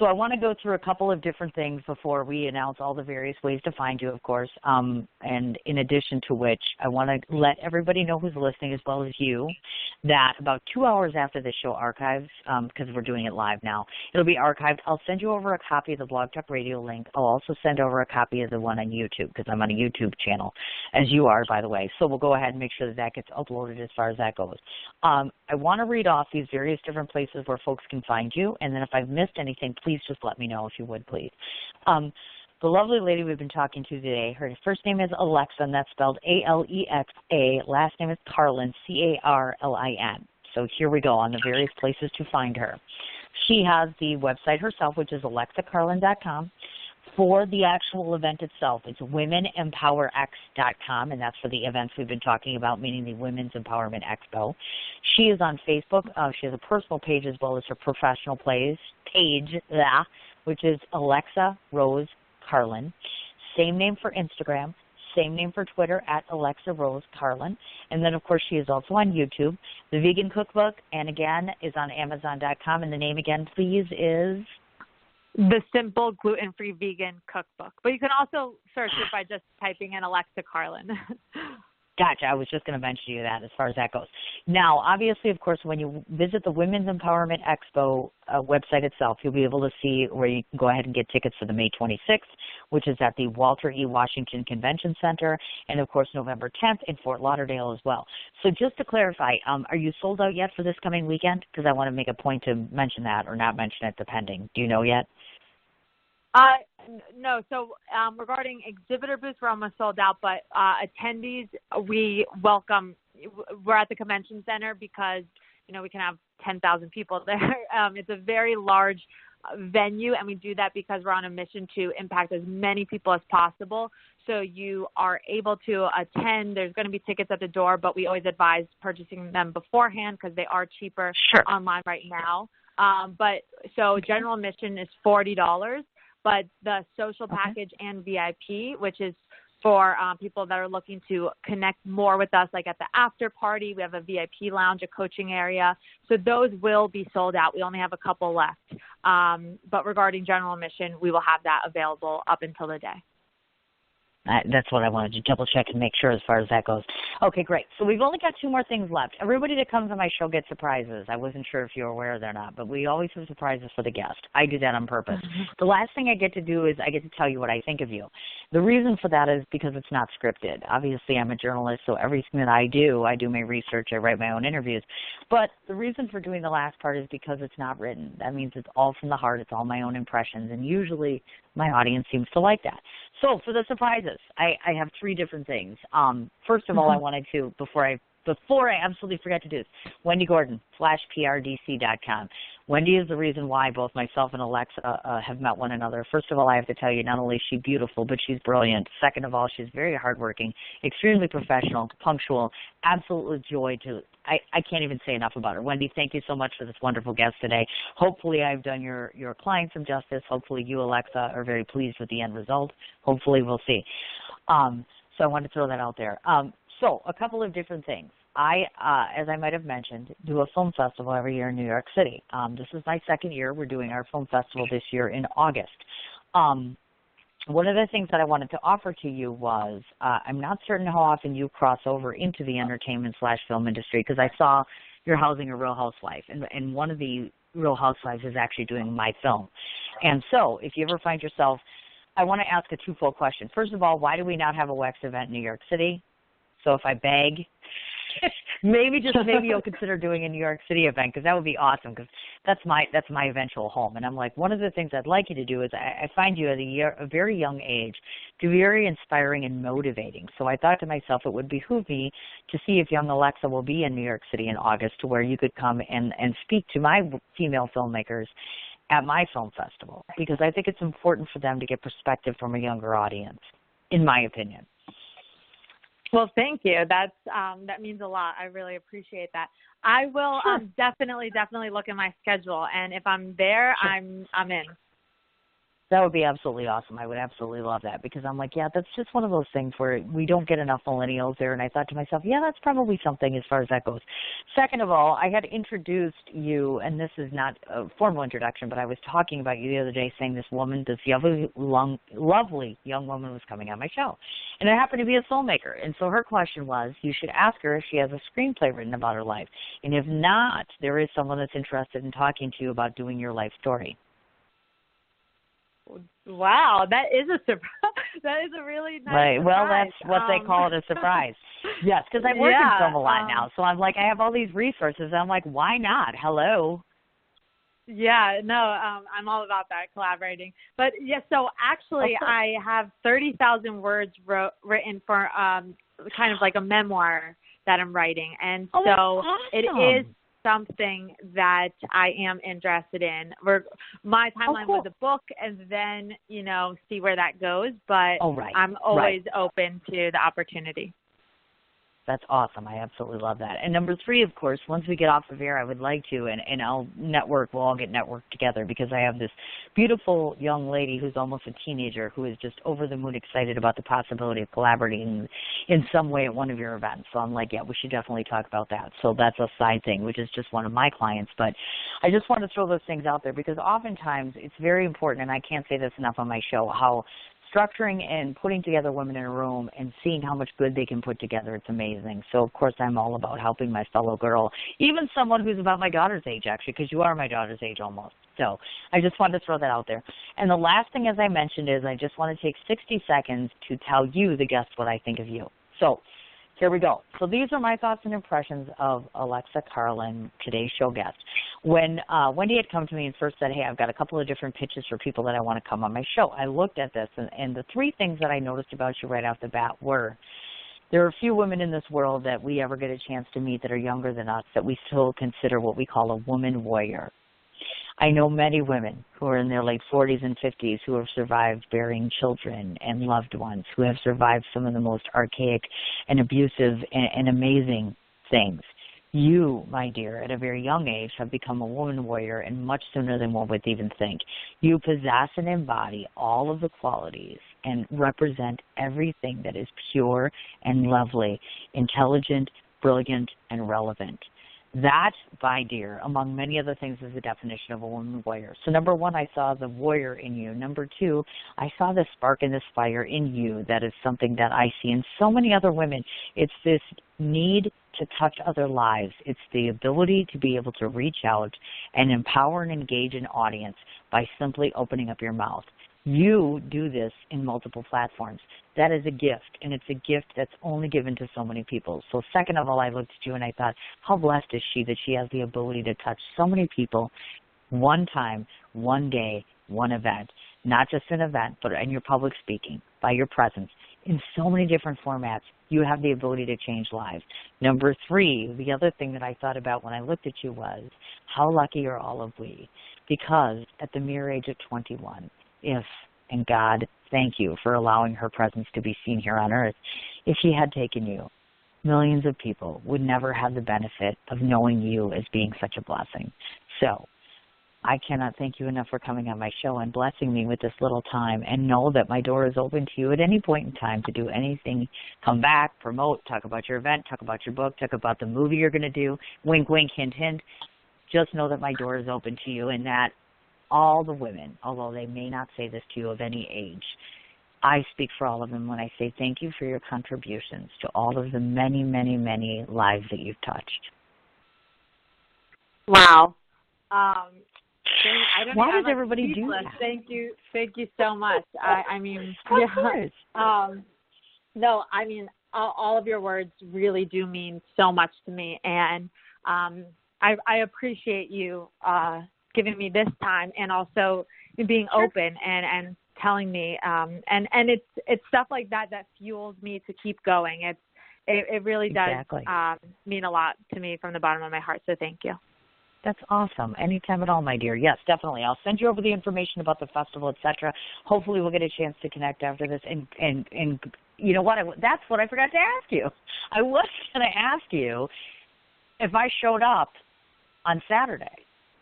So I want to go through a couple of different things before we announce all the various ways to find you, of course. And in addition to which, I want to let everybody know who's listening, as well as you, that about 2 hours after this show archives, because we're doing it live now, it'll be archived. I'll send you over a copy of the Blog Talk Radio link. I'll also send over a copy of the one on YouTube, because I'm on a YouTube channel, as you are, by the way. So we'll go ahead and make sure that gets uploaded as far as that goes. I want to read off these various different places where folks can find you, and then if I've missed anything, please just let me know if you would, please. The lovely lady we've been talking to today, her first name is Alexa, and that's spelled A-L-E-X-A. Last name is Carlin, C-A-R-L-I-N. So here we go on the various places to find her. She has the website herself, which is alexacarlin.com. For the actual event itself, it's womenempowerx.com, and that's for the events we've been talking about, meaning the Women's Empowerment Expo. She is on Facebook. She has a personal page as well as her professional page, which is Alexa Rose Carlin. Same name for Instagram, same name for Twitter, at Alexa Rose Carlin. And then, of course, she is also on YouTube. The Vegan Cookbook, and again, is on Amazon.com. And the name again, please, is The Simple Gluten-Free Vegan Cookbook. But you can also search it by just typing in Alexa Carlin. Gotcha. I was just going to mention you that as far as that goes. Now, obviously, of course, when you visit the Women's Empowerment Expo website itself, you'll be able to see where you can go ahead and get tickets for the May 26th, which is at the Walter E. Washington Convention Center, and, of course, November 10th in Fort Lauderdale as well. So just to clarify, are you sold out yet for this coming weekend? Because I want to make a point to mention that or not mention it, depending. Do you know yet? No. So regarding exhibitor booths, we're almost sold out, but attendees, we welcome. We're at the convention center because, we can have 10,000 people there. It's a very large venue, and we do that because we're on a mission to impact as many people as possible. So you are able to attend. There's going to be tickets at the door, but we always advise purchasing them beforehand because they are cheaper online right now. But so general admission is $40. but the social package and VIP, which is for people that are looking to connect more with us, like at the after party. We have a VIP lounge, a coaching area. So those will be sold out. We only have a couple left. But regarding general admission, we will have that available up until the day. That's what I wanted to double check and make sure as far as that goes. Okay, great. So we've only got 2 more things left. Everybody that comes on my show gets surprises. I wasn't sure if you were aware of that or not, but we always have surprises for the guest. I do that on purpose. The last thing I get to do is I get to tell you what I think of you. The reason for that is because it's not scripted. Obviously, I'm a journalist, so everything that I do my research, I write my own interviews. But the reason for doing the last part is because it's not written. That means it's all from the heart. It's all my own impressions, and usually my audience seems to like that. So for the surprises, I have 3 different things. First of all, I wanted to, before I absolutely forget to do this, Wendy Gordon, /prdc.com. Wendy is the reason why both myself and Alexa have met one another. First of all, I have to tell you, not only is she beautiful, but she's brilliant. Second of all, she's very hardworking, extremely professional, punctual, absolute joy to I can't even say enough about her. Wendy, thank you so much for this wonderful guest today. Hopefully I've done your client some justice. Hopefully you, Alexa, are very pleased with the end result. Hopefully we'll see. So I wanted to throw that out there. So a couple of different things. I, as I might have mentioned, do a film festival every year in New York City. This is my 2nd year. We're doing our film festival this year in August. One of the things that I wanted to offer to you was, I'm not certain how often you cross over into the entertainment/film industry, because I saw you're housing a Real Housewife, and one of the Real Housewives is actually doing my film. And so if you ever find yourself, I want to ask a twofold question. First of all, why do we not have a WEX event in New York City? So if I beg, maybe you'll consider doing a New York City event, because that would be awesome, because that's my eventual home. And I'm like, one of the things I'd like you to do is I find you at a very young age to be very inspiring and motivating. So I thought to myself it would behoove me to see if young Alexa will be in New York City in August, to where you could come and speak to my female filmmakers at my film festival, because I think it's important for them to get perspective from a younger audience, in my opinion. Well, thank you. That means a lot. I really appreciate that. I will definitely look at my schedule, and if I'm there, I'm in. That would be absolutely awesome. I would absolutely love that, because I'm like, yeah, that's just one of those things where we don't get enough millennials there. And I thought to myself, yeah, that's probably something as far as that goes. Second of all, I had introduced you, and this is not a formal introduction, but I was talking about you the other day, saying this lovely young woman was coming on my show. And it happened to be a filmmaker. And so her question was, you should ask her if she has a screenplay written about her life. And if not, there is someone that's interested in talking to you about doing your life story. Wow, that is a surprise. That is a really nice surprise. Well, that's what they call it, a surprise. Yes, because I work in film a lot now, so I'm like, I have all these resources. I'm like, why not? Hello. Yeah, no, I'm all about that, collaborating. But yeah, so actually, I have 30,000 words written for kind of like a memoir that I'm writing, and so awesome. It is something that I am interested in. My timeline was a book, and then, see where that goes. But I'm always open to the opportunity. That's awesome. I absolutely love that. And number 3, of course, once we get off of air, I would like to, and I'll we'll all get networked together, because I have this beautiful young lady who's almost a teenager who is just over the moon excited about the possibility of collaborating in some way at one of your events. So I'm like, yeah, we should definitely talk about that. So that's a side thing, which is just one of my clients. But I just want to throw those things out there, because oftentimes it's very important, and I can't say this enough on my show, how structuring and putting together women in a room and seeing how much good they can put together, it's amazing. So, of course, I'm all about helping my fellow girl, even someone who's about my daughter's age, actually, because you are my daughter's age almost. So I just wanted to throw that out there. And the last thing, as I mentioned, is I just want to take 60 seconds to tell you, the guest, what I think of you. So here we go. So these are my thoughts and impressions of Alexa Carlin, today's show guest. When Wendy had come to me and first said, hey, I've got a couple of different pitches for people that I want to come on my show, I looked at this, and the 3 things that I noticed about you right off the bat were, there are few women in this world that we ever get a chance to meet that are younger than us that we still consider what we call a woman warrior. I know many women who are in their late 40s and 50s who have survived bearing children and loved ones, who have survived some of the most archaic and abusive and amazing things. You, my dear, at a very young age have become a woman warrior, and much sooner than one would even think. You possess and embody all of the qualities and represent everything that is pure and lovely, intelligent, brilliant, and relevant. That, my dear, among many other things, is the definition of a woman warrior. So number one, I saw the warrior in you. Number two, I saw the spark and this fire in you. That is something that I see in so many other women. It's this need to touch other lives. It's the ability to be able to reach out and empower and engage an audience by simply opening up your mouth. You do this in multiple platforms. That is a gift, and it's a gift that's only given to so many people. So second of all, I looked at you and I thought, how blessed is she that she has the ability to touch so many people one time, one day, one event. Not just an event, but in your public speaking, by your presence, in so many different formats. You have the ability to change lives. Number three, the other thing that I thought about when I looked at you was, how lucky are all of we? Because at the mere age of 21, and God, thank you for allowing her presence to be seen here on earth. If she had taken you, millions of people would never have the benefit of knowing you as being such a blessing. So I cannot thank you enough for coming on my show and blessing me with this little time, and know that my door is open to you at any point in time to do anything. Come back, promote, talk about your event, talk about your book, talk about the movie you're going to do, wink, wink, hint, hint. Just know that my door is open to you, and that all the women, although they may not say this to you of any age, I speak for all of them when I say thank you for your contributions to all of the many, many, many lives that you've touched. Wow. Why does everybody do that? Thank you so much. I mean, of course. No, I mean, all of your words really do mean so much to me, and I appreciate you giving me this time, and also being open and telling me, and it's stuff like that fuels me to keep going. It really does exactly. Mean a lot to me from the bottom of my heart. So thank you. That's awesome. Anytime at all, my dear. Yes, definitely. I'll send you over the information about the festival, etc. Hopefully we'll get a chance to connect after this. And you know what? That's what I forgot to ask you. I was going to ask you if I showed up on Saturday,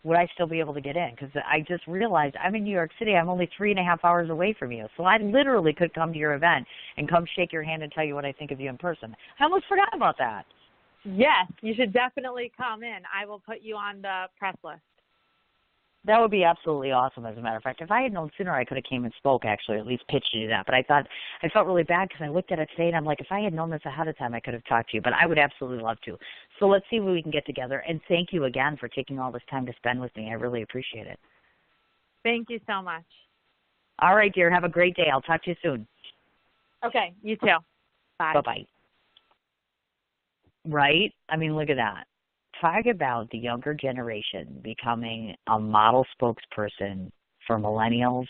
would I still be able to get in? Because I just realized I'm in New York City. I'm only 3.5 hours away from you. So I literally could come to your event and come shake your hand and tell you what I think of you in person. I almost forgot about that. Yes, you should definitely come in. I will put you on the press list. That would be absolutely awesome, as a matter of fact. If I had known sooner, I could have came and spoke, actually, at least pitched you that. But I felt really bad because I looked at it today, and I'm like, if I had known this ahead of time, I could have talked to you. But I would absolutely love to. So let's see when we can get together. And thank you again for taking all this time to spend with me. I really appreciate it. Thank you so much. All right, dear. Have a great day. I'll talk to you soon. Okay, you too. Bye. Bye-bye. Right? I mean, look at that. Talk about the younger generation becoming a model spokesperson for millennials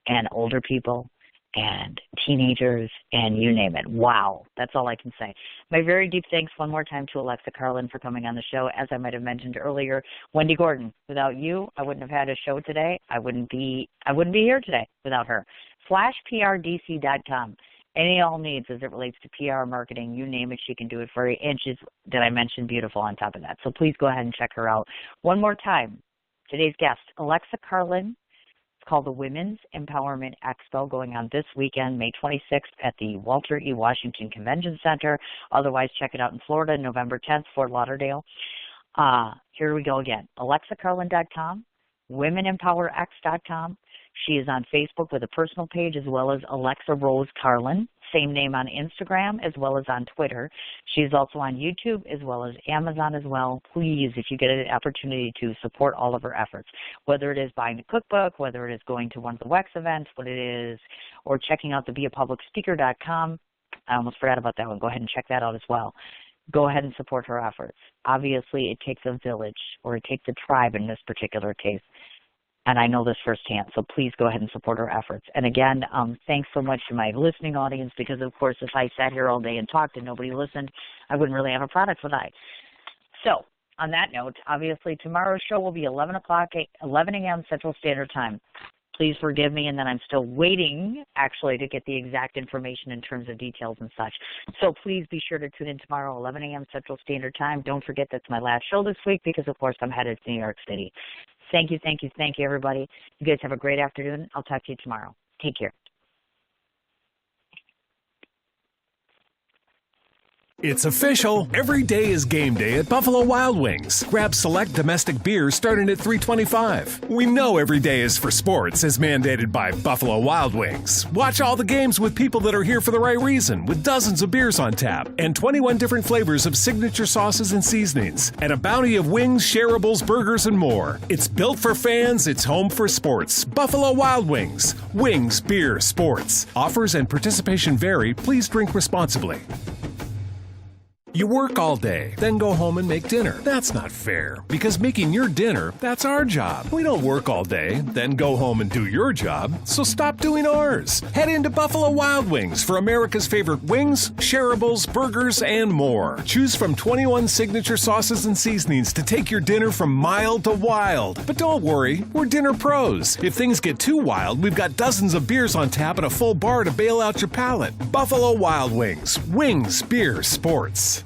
and older people and teenagers and you name it. Wow. That's all I can say. My very deep thanks one more time to Alexa Carlin for coming on the show. As I might have mentioned earlier, Wendy Gordon, without you, I wouldn't have had a show today. I wouldn't be here today without her. /PRDC.com. Any all needs as it relates to PR, marketing, you name it, she can do it for you. And she's, did I mention, beautiful on top of that. So please go ahead and check her out. One more time, today's guest, Alexa Carlin. It's called the Women's Empowerment Expo, going on this weekend, May 26th at the Walter E. Washington Convention Center. Otherwise, check it out in Florida, November 10th, Fort Lauderdale. Here we go again, AlexaCarlin.com, WomenEmpowerX.com. She is on Facebook with a personal page, as well as Alexa Rose Carlin, same name on Instagram, as well as on Twitter. She's also on YouTube, as well as Amazon as well. Please, if you get an opportunity to support all of her efforts, whether it is buying the cookbook, whether it is going to one of the WEX events, what it is, or checking out the beapublicspeaker.com. I almost forgot about that one. Go ahead and check that out as well. Go ahead and support her efforts. Obviously, it takes a village, or it takes a tribe in this particular case. And I know this firsthand, so please go ahead and support our efforts. And again, thanks so much to my listening audience, because, of course, if I sat here all day and talked and nobody listened, I wouldn't really have a product, would I? So on that note, obviously, tomorrow's show will be 11 a.m. Central Standard Time. Please forgive me, and then I'm still waiting, actually, to get the exact information in terms of details and such. So please be sure to tune in tomorrow, 11 a.m. Central Standard Time. Don't forget that's my last show this week because, of course, I'm headed to New York City. Thank you, everybody. You guys have a great afternoon. I'll talk to you tomorrow. Take care. It's official. Every day is game day at Buffalo Wild Wings. Grab select domestic beers starting at $3.25. We know every day is for sports as mandated by Buffalo Wild Wings. Watch all the games with people that are here for the right reason with dozens of beers on tap and 21 different flavors of signature sauces and seasonings and a bounty of wings, shareables, burgers, and more. It's built for fans. It's home for sports. Buffalo Wild Wings. Wings, beer, sports. Offers and participation vary. Please drink responsibly. You work all day, then go home and make dinner. That's not fair, because making your dinner, that's our job. We don't work all day, then go home and do your job, so stop doing ours. Head into Buffalo Wild Wings for America's favorite wings, shareables, burgers, and more. Choose from 21 signature sauces and seasonings to take your dinner from mild to wild. But don't worry, we're dinner pros. If things get too wild, we've got dozens of beers on tap and a full bar to bail out your palate. Buffalo Wild Wings. Wings, beer, sports.